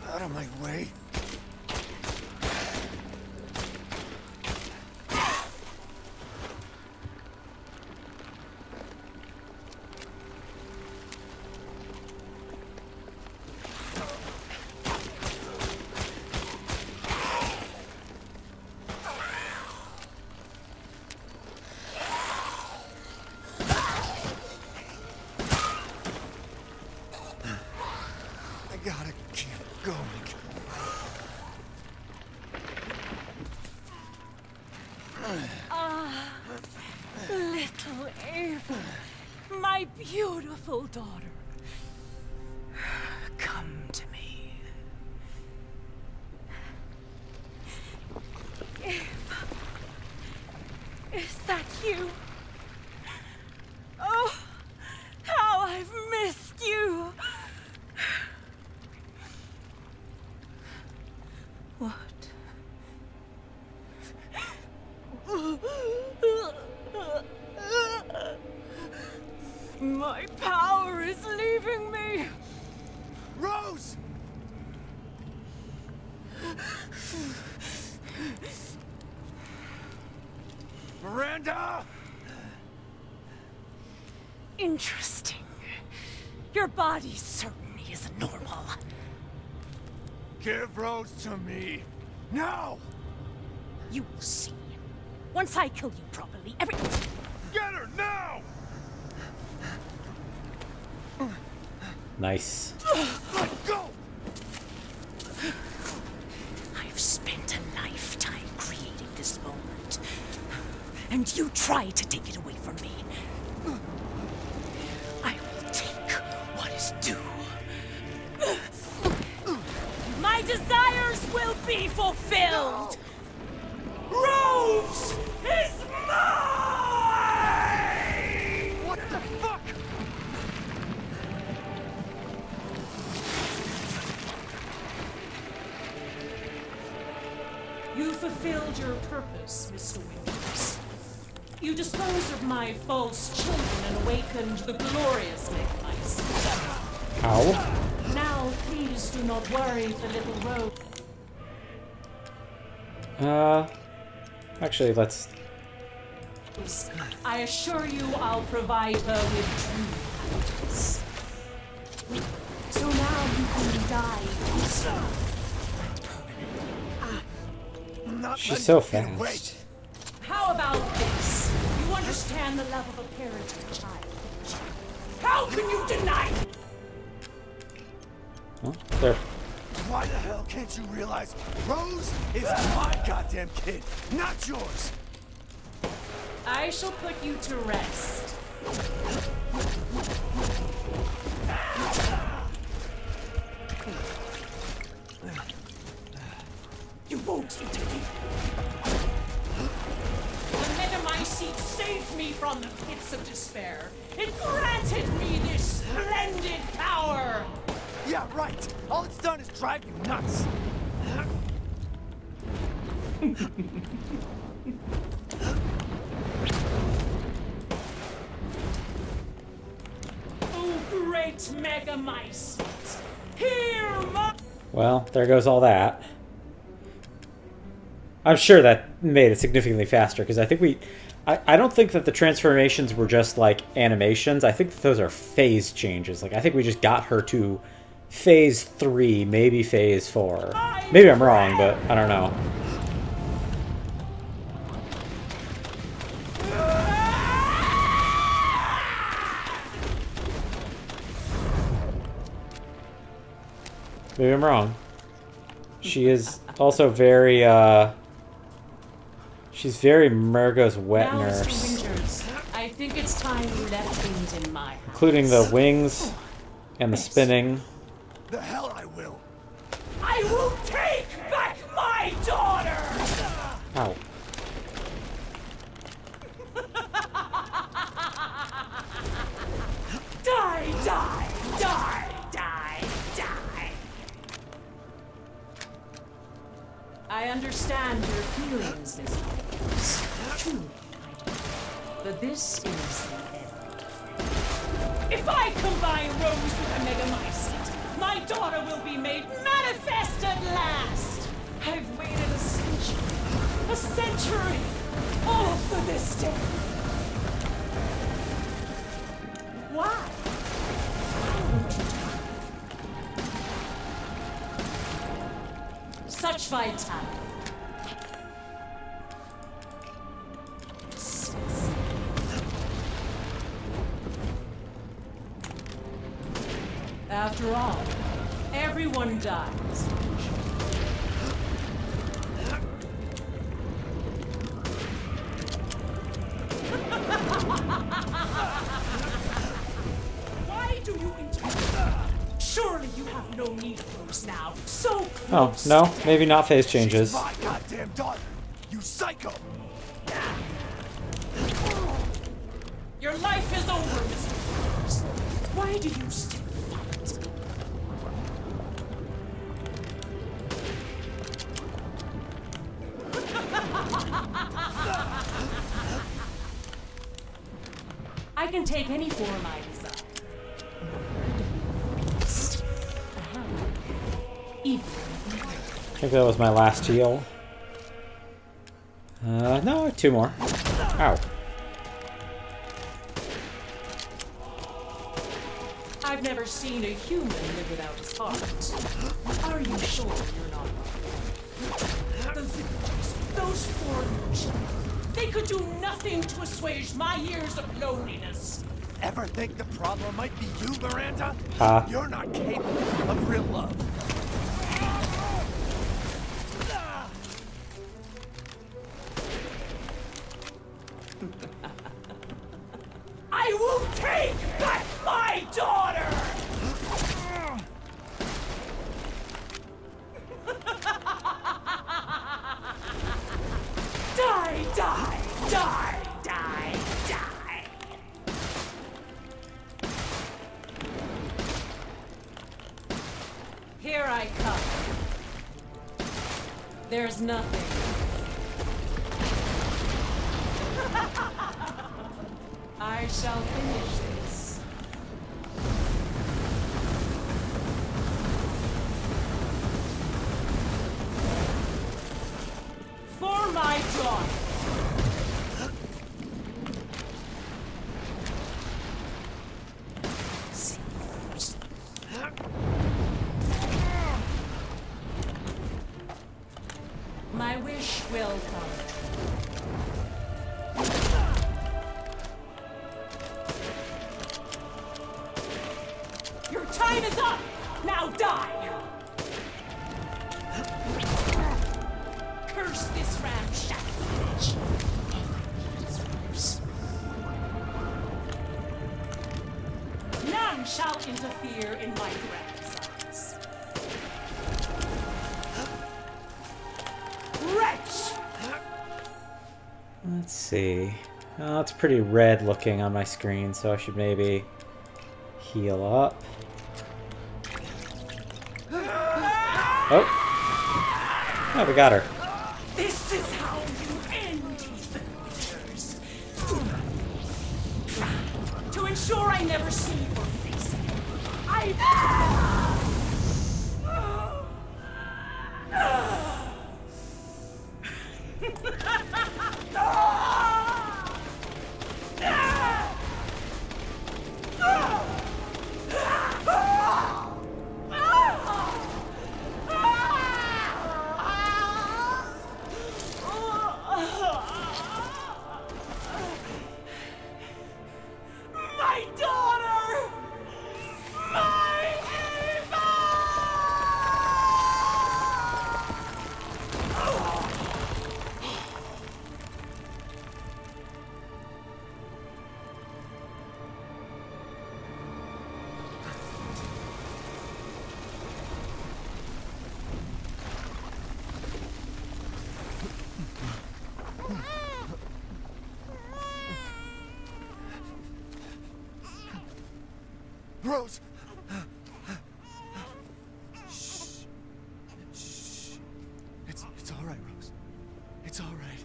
Speaker 2: Out of my way. I gotta keep going.
Speaker 6: Ah, little Ava, my beautiful daughter. Come to me. My power is leaving me!
Speaker 2: Rose! Miranda!
Speaker 6: Interesting. Your body certainly isn't normal.
Speaker 2: Give Rose to me. Now!
Speaker 6: You will see. Once I kill you properly,
Speaker 2: Get her now!
Speaker 1: Nice.
Speaker 2: Let go!
Speaker 6: I've spent a lifetime creating this moment. And you try to take it away from me. I will take what is due. My desires will be fulfilled! Rose is mine!
Speaker 2: What the fuck?
Speaker 6: You fulfilled your purpose, Mr. Winters. You disposed of my false children and awakened the glorious Megamycete.
Speaker 1: Ow.
Speaker 6: Now, please do not worry for little Rose.
Speaker 1: Actually, let's...
Speaker 6: I assure you I'll provide her with true happiness. So now you can die peacefully.
Speaker 1: She's so fast.
Speaker 6: How about this? You understand the love of a parent and a child. How can you deny?
Speaker 1: Oh, there.
Speaker 2: Why the hell can't you realize Rose is my goddamn kid, not yours?
Speaker 6: I shall put you to rest. You won't intervene. The Megamycete saved me from the pits of despair. It granted me this splendid power.
Speaker 2: Yeah, right. All it's done is drive you nuts.
Speaker 6: Oh, great Megamycete! Hear my...
Speaker 1: Well, there goes all that. I'm sure that made it significantly faster, because I think we... I don't think that the transformations were just, like, animations. I think that those are phase changes. Like, I think we just got her to phase 3, maybe phase 4. Maybe I'm wrong, but I don't know. Maybe I'm wrong. She is also very, she's very Murgo's wet
Speaker 6: Now,
Speaker 1: nurse.
Speaker 6: Mr. Winters, I think it's time you left things in my house.
Speaker 1: Including the wings and the spinning.
Speaker 2: The hell I will.
Speaker 6: I will take back my daughter!
Speaker 1: Ow.
Speaker 6: Die, die, die, die, die. I understand your feelings, Miss Hopkins. Truly, I do. But this is the end. If I combine Rose with a Megamycete, my daughter will be made manifest at last! I've waited a century, all for this day. Why? Such vitality. After all, everyone dies. Why do you interfere? Surely you have no need of those now. So
Speaker 1: Oh, no, maybe not phase changes.
Speaker 2: My goddamn daughter, you psycho!
Speaker 6: Your life is over, Mr. Winters. Why do you still fight? I can take any form I desire.
Speaker 1: I think that was my last heal. No, 2 more. Ow.
Speaker 15: I've never seen a human live without his heart. Are you sure you're not wrong? The villagers, those foreigners, they could do nothing to assuage my years of loneliness.
Speaker 2: Ever think the problem might be you, Miranda?
Speaker 1: Huh?
Speaker 2: You're not capable of real love.
Speaker 15: I will take back my daughter! Die, die, die, die, die. Here I come. There's nothing. I shall finish this. For my daughter. My wish will come. Your time is up! Now die! Curse this ramshackle village. None shall interfere in my grandsons. Wretch!
Speaker 1: Let's see. Oh, it's pretty red looking on my screen, so I should maybe heal up. Oh! Oh, we got her.
Speaker 15: This is how you end these villagers. To ensure I never see your face again, I... My daughter! My Eva!
Speaker 2: Rose! It's all right, Rose. It's all right.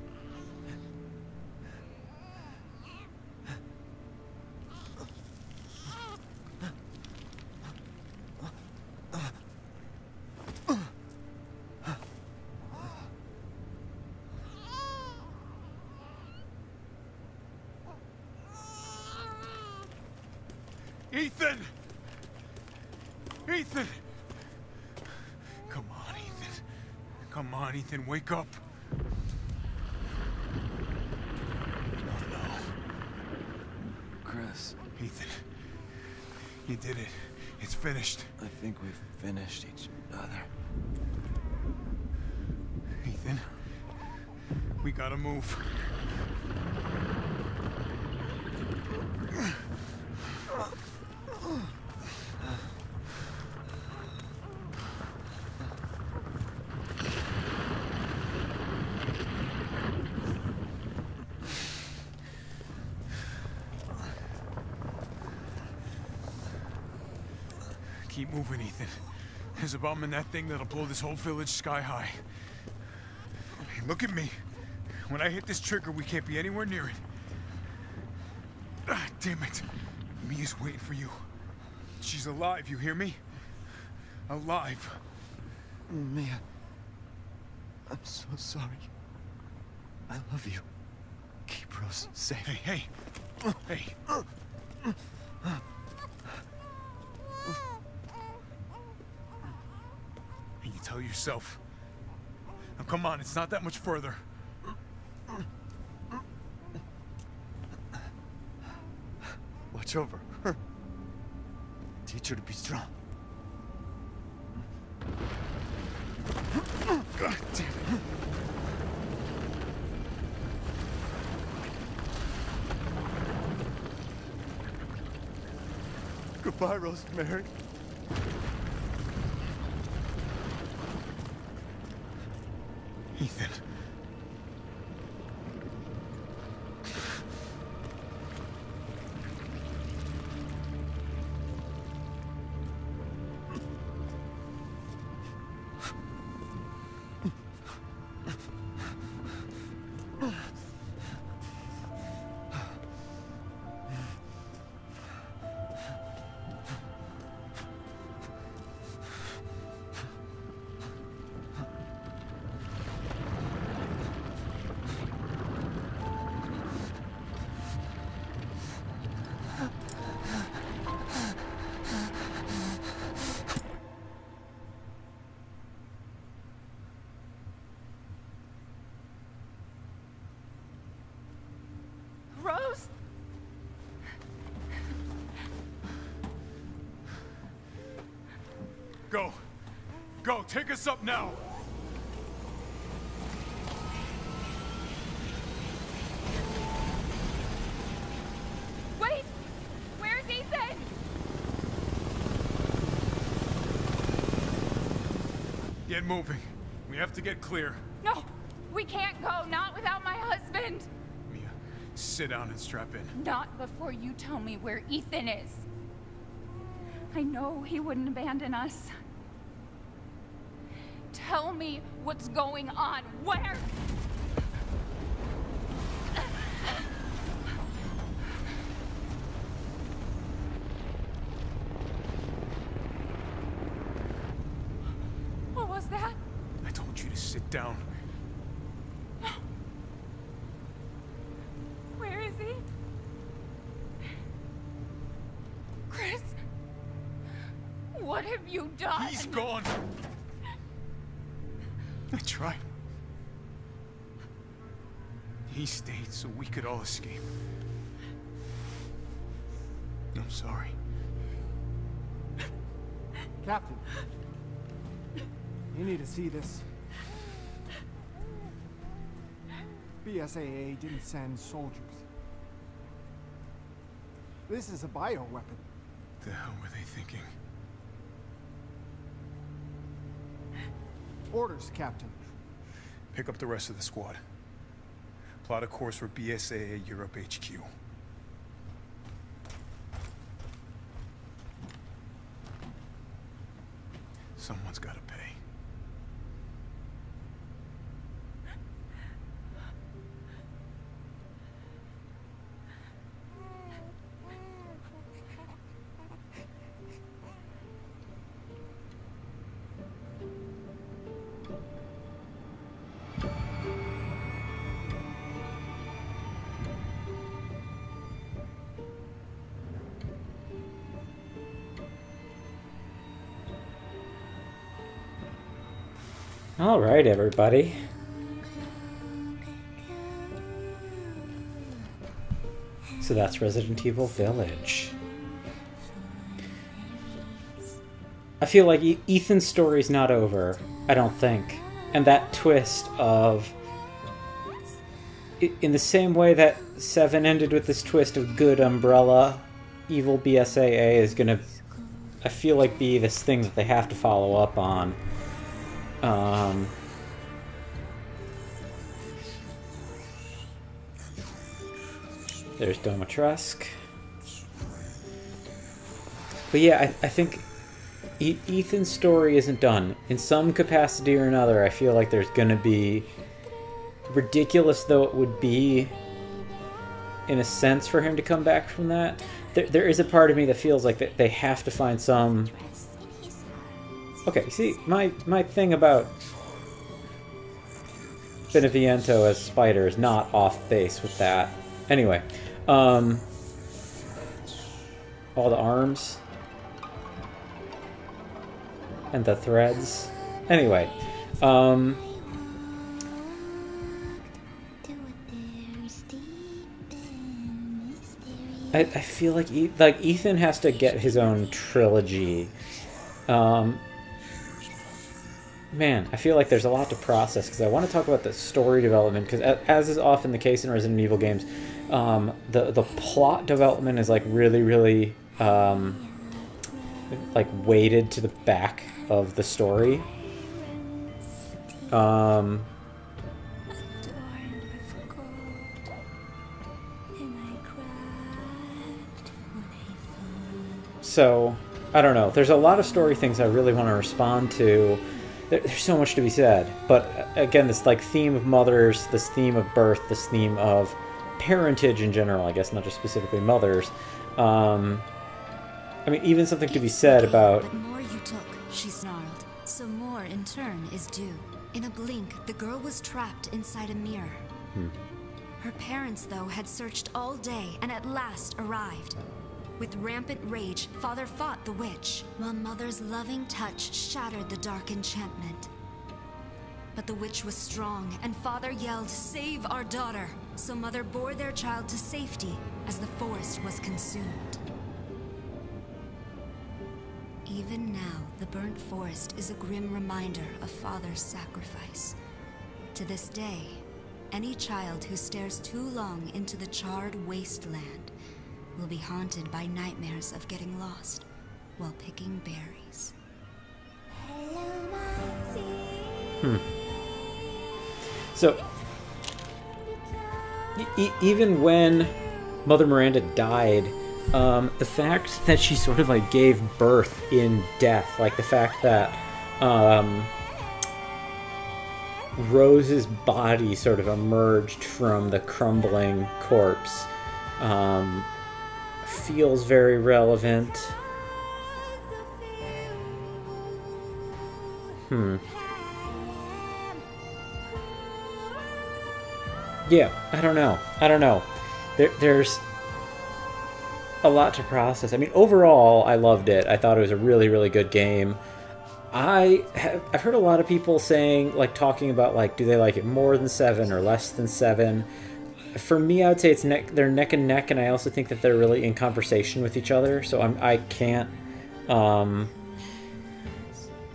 Speaker 2: Ethan! Ethan! Come on, Ethan. Come on, Ethan, wake up. Oh, no.
Speaker 16: Chris.
Speaker 2: Ethan. You did it. It's finished.
Speaker 16: I think we've finished each other.
Speaker 2: Ethan. We gotta move. Keep moving, Ethan. There's a bomb in that thing that'll blow this whole village sky high. Hey, look at me. When I hit this trigger, we can't be anywhere near it. Ah, damn it. Mia's waiting for you. She's alive, you hear me? Alive.
Speaker 16: Mia, I'm so sorry. I love you. Keep Rose safe.
Speaker 2: Hey, hey! Hey! And you tell yourself. Now come on, it's not that much further.
Speaker 16: Watch over her. Teach her to be strong. God damn it. Goodbye, Rosemary.
Speaker 2: Ethan.
Speaker 5: Rose?
Speaker 2: Go! Go! Take us up now!
Speaker 5: Wait! Where's Ethan?
Speaker 2: Get moving. We have to get clear.
Speaker 5: No! We can't go, not without my husband!
Speaker 2: Mia, sit down and strap in.
Speaker 5: Not before you tell me where Ethan is. I know he wouldn't abandon us. Tell me what's going on. Where? What was that?
Speaker 2: I told you to sit down.
Speaker 5: Where is he? Chris? What have you done?
Speaker 2: He's gone! I tried. He stayed so we could all escape. I'm sorry.
Speaker 10: Captain, you need to see this. BSAA didn't send soldiers. This is a bioweapon.
Speaker 2: The hell were they thinking?
Speaker 10: Orders, Captain.
Speaker 2: Pick up the rest of the squad. Plot a course for BSAA Europe HQ. Someone's gotta pay.
Speaker 1: All right, everybody. So that's Resident Evil Village. I feel like Ethan's story's not over, I don't think. And that twist of... in the same way that 7 ended with this twist of good Umbrella, evil BSAA is gonna, I feel like, be this thing that they have to follow up on. There's Domatrusk. But yeah, I think Ethan's story isn't done. In some capacity or another, I feel like there's gonna be, ridiculous though it would be, in a sense, for him to come back from that, there is a part of me that feels like that they have to find some Okay, see, my thing about Beneviento as Spider is not off base with that. Anyway, all the arms and the threads. Anyway, I feel like Ethan has to get his own trilogy. Man, I feel like there's a lot to process because I want to talk about the story development because as is often the case in Resident Evil games, the plot development is like really like weighted to the back of the story. So, I don't know. There's a lot of story things I really want to respond to. There's so much to be said. But again, this like theme of mothers, this theme of birth, this theme of parentage in general, I guess, not just specifically mothers. I mean, even something to be said about...
Speaker 17: But more you took, she snarled. So more, in turn, is due. In a blink, the girl was trapped inside a mirror. Her parents, though, had searched all day and at last arrived. With rampant rage, Father fought the witch, while Mother's loving touch shattered the dark enchantment. But the witch was strong, and Father yelled, "Save our daughter!" So Mother bore their child to safety as the forest was consumed. Even now, the burnt forest is a grim reminder of Father's sacrifice. To this day, any child who stares too long into the charred wasteland will be haunted by nightmares of getting lost while picking berries.
Speaker 1: So, even when Mother Miranda died, the fact that she sort of like gave birth in death, like the fact that Rose's body sort of emerged from the crumbling corpse, feels very relevant. Yeah, I don't know. There's a lot to process. I mean, overall, I loved it. I thought it was a really good game. I've heard a lot of people saying, like, talking about, like, do they like it more than 7 or less than 7? For me, I would say they're neck and neck, and I also think that they're really in conversation with each other. So I can't.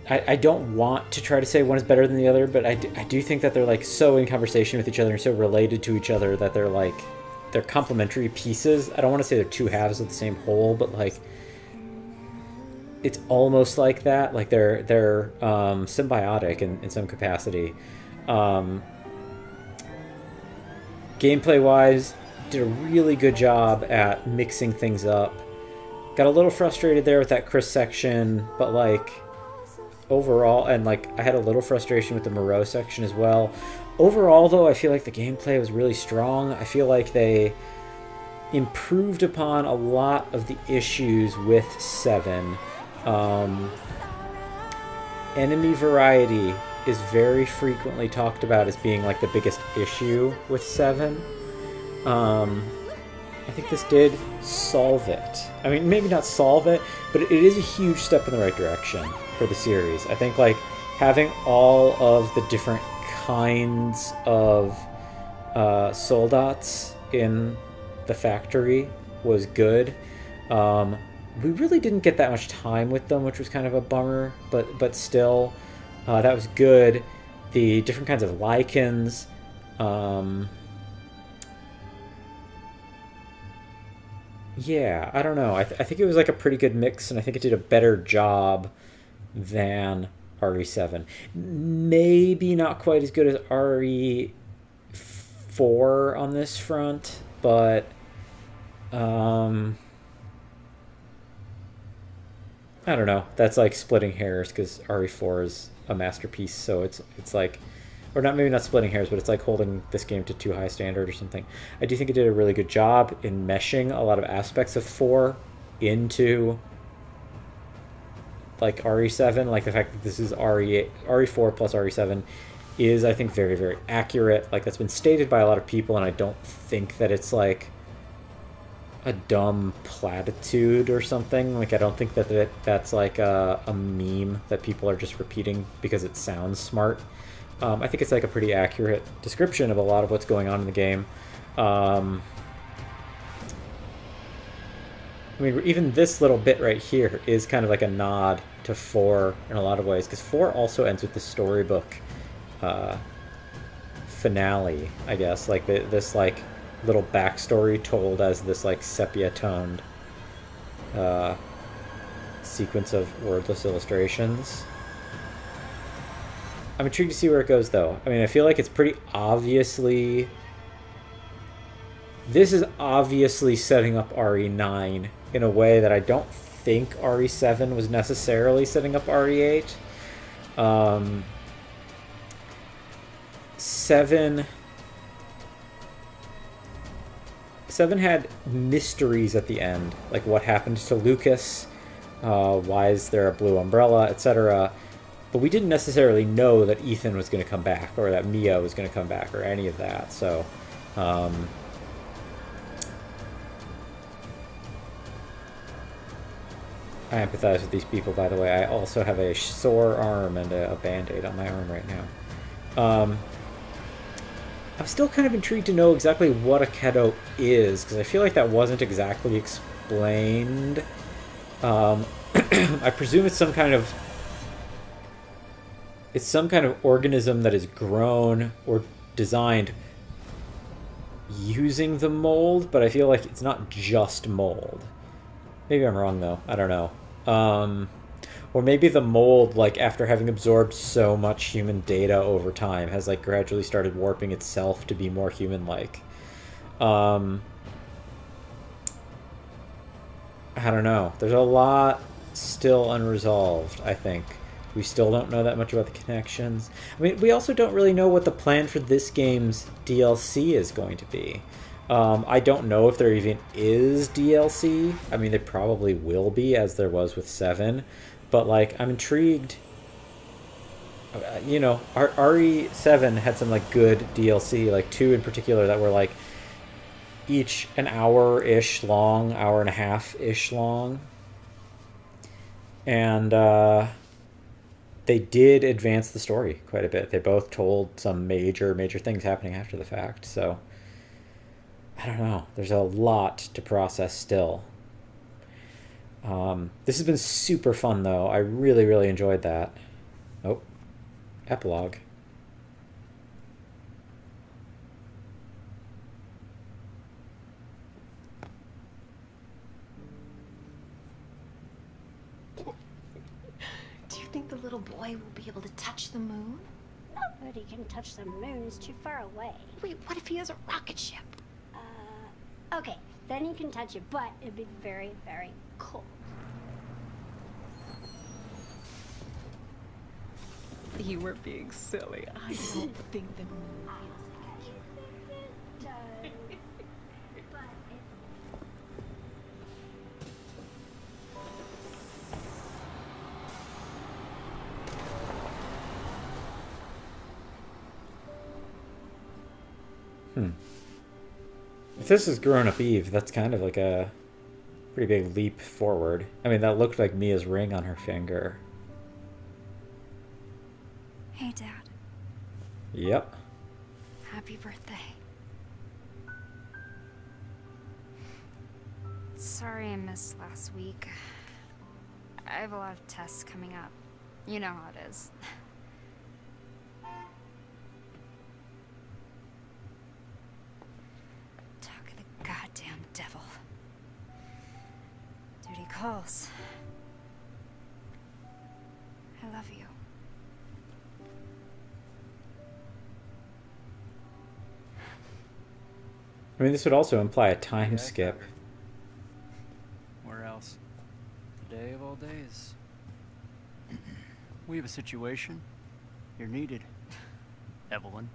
Speaker 1: I don't want to try to say one is better than the other, but I do think that they're like so in conversation with each other and so related to each other that they're complementary pieces. I don't want to say they're two halves of the same whole, but like it's almost like that. Like they're symbiotic in some capacity. Gameplay-wise, did a really good job at mixing things up. Got a little frustrated there with that Chris section, but like overall, and like I had a little frustration with the Moreau section as well. Overall, though, I feel like the gameplay was really strong. I feel like they improved upon a lot of the issues with 7. Enemy variety is very frequently talked about as being like the biggest issue with 7. I think this did solve it. I mean, maybe not solve it, but it is a huge step in the right direction for the series. I think like having all of the different kinds of soldats in the factory was good. We really didn't get that much time with them, which was kind of a bummer, but still, that was good. The different kinds of lichens, yeah, I don't know. I think it was like a pretty good mix, and I think it did a better job than RE7. Maybe not quite as good as RE4 on this front, but I don't know. That's like splitting hairs because RE4 is a masterpiece, so it's like, or not, maybe not splitting hairs, but it's like holding this game to too high standard or something. I do think it did a really good job in meshing a lot of aspects of 4 into like RE7, like the fact that this is RE4 plus RE7 is, I think, very, very accurate. Like, that's been stated by a lot of people, and I don't think that it's like a dumb platitude or something. Like, I don't think that that's like a meme that people are just repeating because it sounds smart. I think it's like a pretty accurate description of a lot of what's going on in the game. I mean, even this little bit right here is kind of like a nod to 4 in a lot of ways, because 4 also ends with the storybook finale, I guess. Like, this, like, little backstory told as this, like, sepia-toned sequence of wordless illustrations. I'm intrigued to see where it goes, though. I mean, I feel like it's pretty obviously... This is obviously setting up RE9 in a way that I don't think RE7 was necessarily setting up RE8. 7 had mysteries at the end, like what happened to Lucas, why is there a blue umbrella, etc. But we didn't necessarily know that Ethan was going to come back, or that Mia was going to come back, or any of that. So, I empathize with these people, by the way. I also have a sore arm and a band-aid on my arm right now. I'm still kind of intrigued to know exactly what a Keto is, because I feel like that wasn't exactly explained. I presume it's some kind of... It's some kind of organism that is grown or designed using the mold, but I feel like it's not just mold. Maybe I'm wrong, though. I don't know. Or maybe the mold, like, after having absorbed so much human data over time, has, like, gradually started warping itself to be more human-like. I don't know. There's a lot still unresolved, I think. We still don't know that much about the connections. I mean, we also don't really know what the plan for this game's DLC is going to be. I don't know if there even is DLC. I mean, there probably will be, as there was with 7. But, like, I'm intrigued. You know, RE7 had some, like, good DLC, like 2 in particular that were, like, each an hour-ish long, hour and a half-ish long. And, they did advance the story quite a bit. They both told some major things happening after the fact, so... I don't know. There's a lot to process still. This has been super fun, though. I really, really enjoyed that. Oh. Epilogue.
Speaker 18: Do you think the little boy will be able to touch the moon?
Speaker 19: Nobody can touch the moon. It's too far away.
Speaker 18: Wait, what if he has a rocket ship?
Speaker 19: Okay, then you can touch it, but it'd be very, very cold.
Speaker 18: You were being silly. I don't think the moon
Speaker 1: If this is Grown Up Eve, that's kind of like a pretty big leap forward. I mean, that looked like Mia's ring on her finger.
Speaker 17: Hey, Dad.
Speaker 1: Yep.
Speaker 17: Happy birthday. Sorry I missed last week. I have a lot of tests coming up. You know how it is. Goddamn devil. Duty calls. I love you.
Speaker 1: I mean, this would also imply a time skip.
Speaker 20: Where else? The day of all days. We have a situation. You're needed, Evelyn.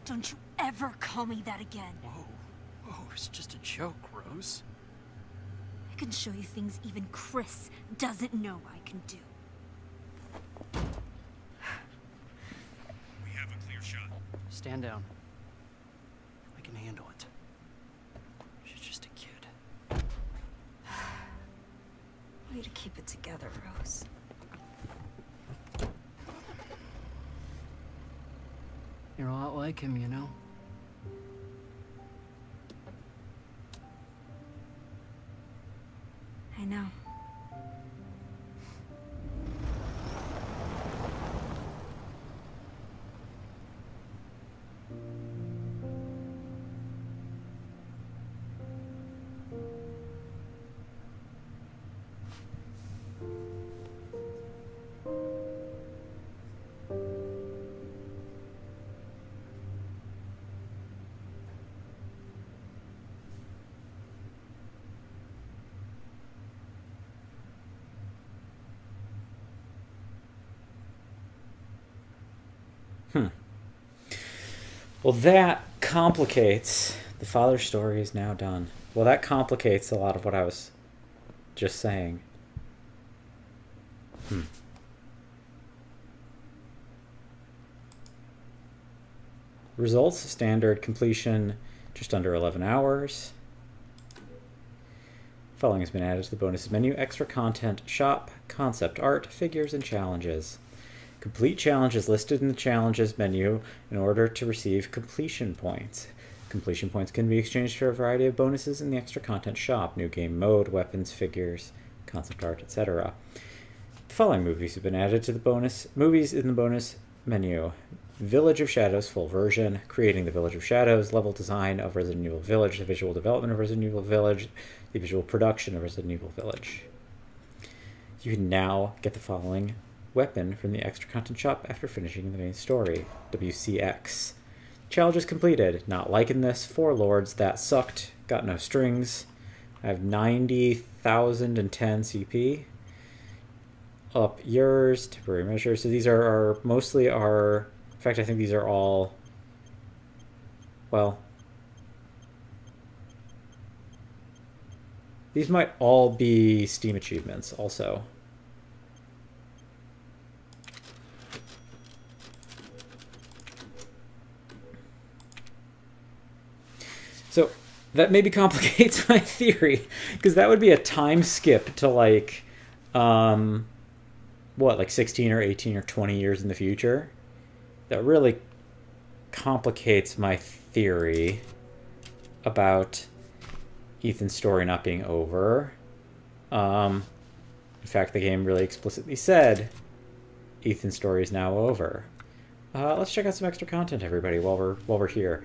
Speaker 6: Don't you ever call me that again.
Speaker 20: Whoa, it's just a joke, Rose.
Speaker 17: I can show you things even Chris doesn't know I can do.
Speaker 11: We have a clear shot.
Speaker 20: Stand down. I can handle it. She's just a kid.
Speaker 17: Way to keep it together, Rose.
Speaker 20: You're a lot like him, you know?
Speaker 17: I know.
Speaker 1: Well, that complicates... The father's story is now done. Well, that complicates a lot of what I was just saying. Results, standard completion, just under 11 hours. Following has been added to the bonuses menu. Extra content, shop, concept art, figures, and challenges. Complete challenges listed in the challenges menu in order to receive completion points. Completion points can be exchanged for a variety of bonuses in the extra content shop. New game mode, weapons, figures, concept art, etc. The following movies have been added to the bonus. Movies in the bonus menu. Village of Shadows full version, creating the Village of Shadows, level design of Resident Evil Village, the visual development of Resident Evil Village, the visual production of Resident Evil Village. You can now get the following weapon from the extra content shop after finishing the main story. WCX. Challenges completed. Not liking this. 4 lords. That sucked. Got no strings. I have 90,010 CP. Up yours. Temporary measures. So these are mostly our... In fact, I think these are all... Well... These might all be Steam achievements also. So that maybe complicates my theory, because that would be a time skip to like, what, like 16 or 18 or 20 years in the future? That really complicates my theory about Ethan's story not being over. In fact, the game really explicitly said Ethan's story is now over. Let's check out some extra content, everybody, while we're here.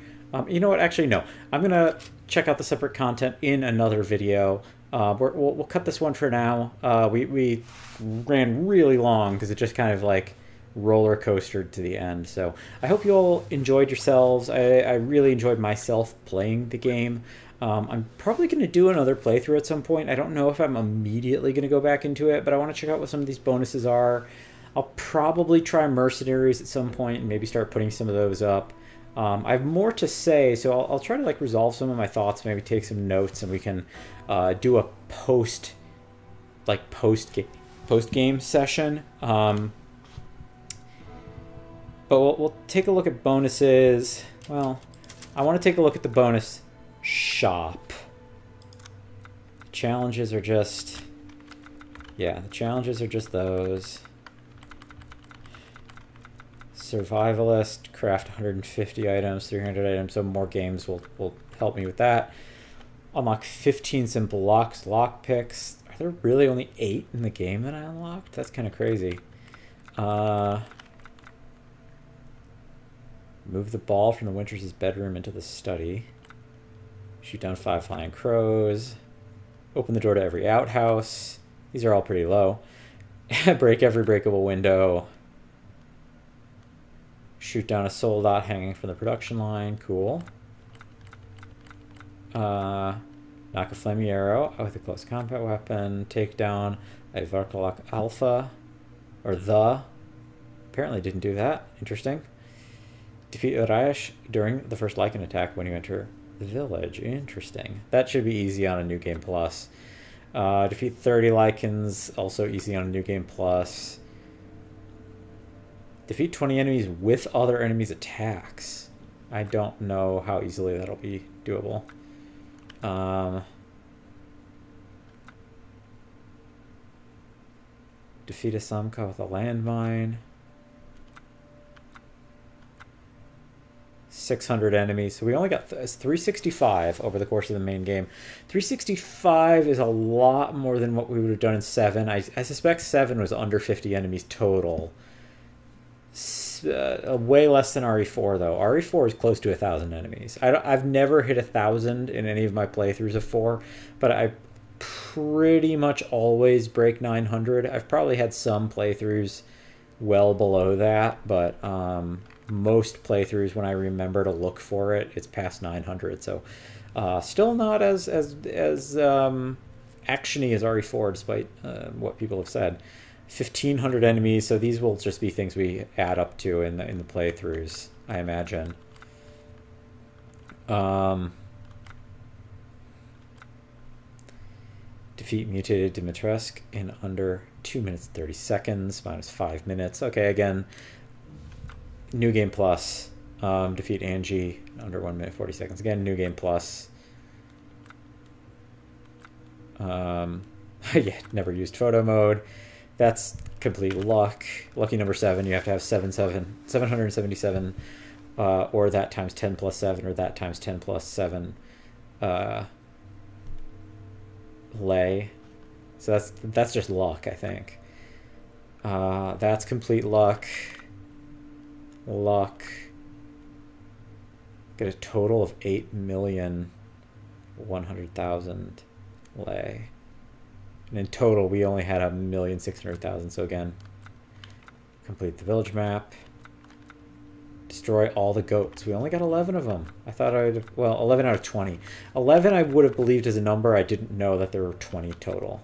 Speaker 1: You know what? Actually, no. I'm gonna check out the separate content in another video. We'll cut this one for now. We ran really long because it just kind of like roller coastered to the end. So I hope you all enjoyed yourselves. I really enjoyed myself playing the game. I'm probably going to do another playthrough at some point. I don't know if I'm immediately going to go back into it, but I want to check out what some of these bonuses are. I'll probably try Mercenaries at some point and maybe start putting some of those up. I have more to say, so I'll try to like resolve some of my thoughts, maybe take some notes, and we can do a post game session. But we'll take a look at bonuses. Well, I want to take a look at the bonus shop. Challenges are just, yeah, the challenges are just those. Survivalist, craft 150 items, 300 items, so more games will help me with that. Unlock 15 simple locks, lockpicks. Are there really only 8 in the game that I unlocked? That's kind of crazy. Move the ball from the Winters' bedroom into the study. Shoot down 5 flying crows. Open the door to every outhouse. These are all pretty low. Break every breakable window. Shoot down a soldat hanging from the production line. Cool. Knock a flaming arrow with a close combat weapon. Take down a Varkalok Alpha. Or the. Apparently didn't do that. Interesting. Defeat Urayash during the first Lycan attack when you enter the village. Interesting. That should be easy on a New Game Plus. Defeat 30 Lycans, also easy on New Game Plus. Defeat 20 enemies with other enemies' attacks. I don't know how easily that'll be doable. Defeat a Samka with a landmine. 600 enemies. So we only got 365 over the course of the main game. 365 is a lot more than what we would have done in 7. I suspect 7 was under 50 enemies total. Way less than RE4 though. RE4 is close to 1,000 enemies. I've never hit 1,000 in any of my playthroughs of 4, but I pretty much always break 900. I've probably had some playthroughs well below that, but most playthroughs, when I remember to look for it, it's past 900. So still not as actiony as RE4, despite what people have said. 1,500 enemies, so these will just be things we add up to in the playthroughs, I imagine. Defeat mutated Dimitrescu in under 2 minutes and 30 seconds, minus 5 minutes. Okay, again, New Game Plus. Defeat Angie in under 1 minute 40 seconds. Again, New Game Plus. Yeah, never used photo mode. That's complete luck. Lucky number 7, you have to have 777, or that times 10 plus 7, or that times 10 plus 7 lay. So that's just luck, I think. That's complete luck. Luck. Get a total of 8,100,000 lay. And in total, we only had 1,600,000. So again, complete the village map. Destroy all the goats. We only got 11 of them. I thought I'd have, well, 11 out of 20. 11 I would have believed as a number. I didn't know that there were 20 total.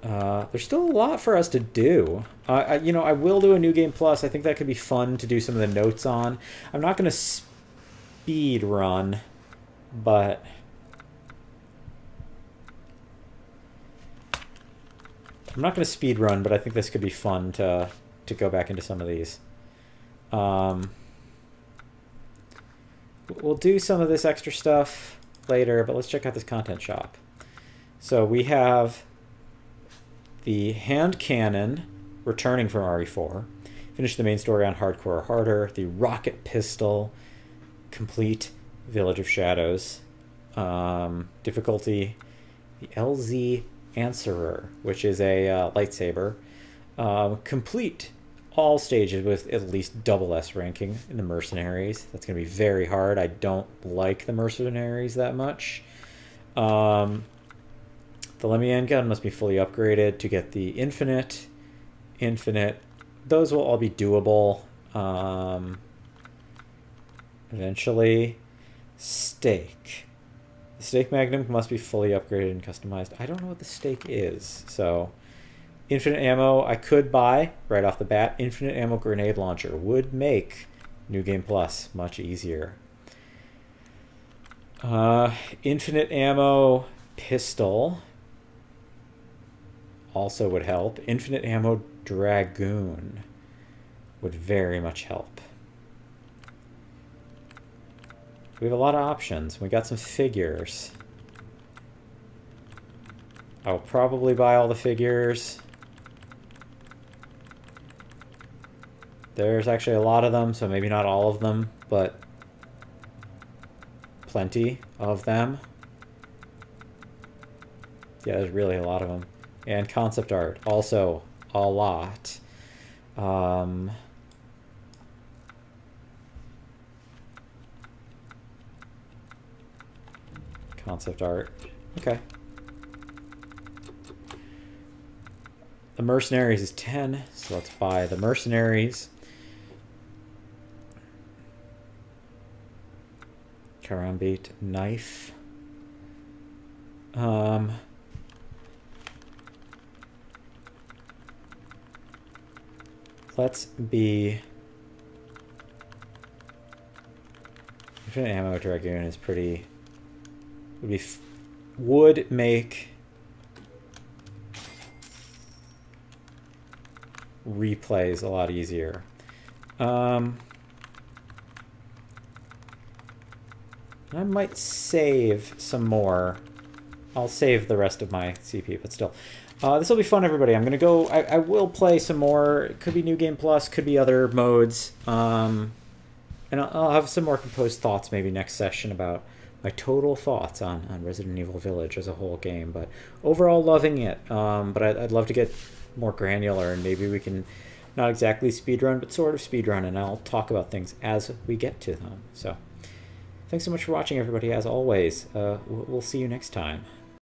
Speaker 1: There's still a lot for us to do. You know, I will do a New Game Plus. I think that could be fun to do some of the notes on. I'm not going to speed run, but I think this could be fun to go back into some of these. We'll do some of this extra stuff later, but let's check out this content shop. So we have the hand cannon returning from RE4. Finish the main story on Hardcore or Harder. The rocket pistol. Complete Village of Shadows. Difficulty. The LZ Answerer, which is a lightsaber. Complete all stages with at least double S ranking in the Mercenaries. That's going to be very hard. I don't like the Mercenaries that much. The Lemian gun must be fully upgraded to get the Infinite. Those will all be doable eventually. Stake. The Stake Magnum must be fully upgraded and customized. I don't know what the Stake is, so infinite ammo I could buy right off the bat. Infinite ammo grenade launcher would make New Game Plus much easier. Infinite ammo pistol also would help. Infinite ammo dragoon would very much help. We have a lot of options. We got some figures. I'll probably buy all the figures. There's actually a lot of them, so maybe not all of them, but plenty of them. Yeah, there's really a lot of them. And concept art, also a lot. Concept art. Okay. The Mercenaries is 10, so let's buy the Mercenaries. Karambit knife. Let's be... Infinite ammo dragoon is pretty... would be would make replays a lot easier. I might save some more. I'll save the rest of my CP, but still. This will be fun, everybody. I'm going to go... I will play some more. It could be New Game Plus, could be other modes. And I'll have some more composed thoughts maybe next session about my total thoughts on Resident Evil Village as a whole game. But overall, loving it. But I'd love to get more granular, and maybe we can not exactly speedrun, but sort of speedrun, and I'll talk about things as we get to them. So, thanks so much for watching, everybody. As always, we'll see you next time.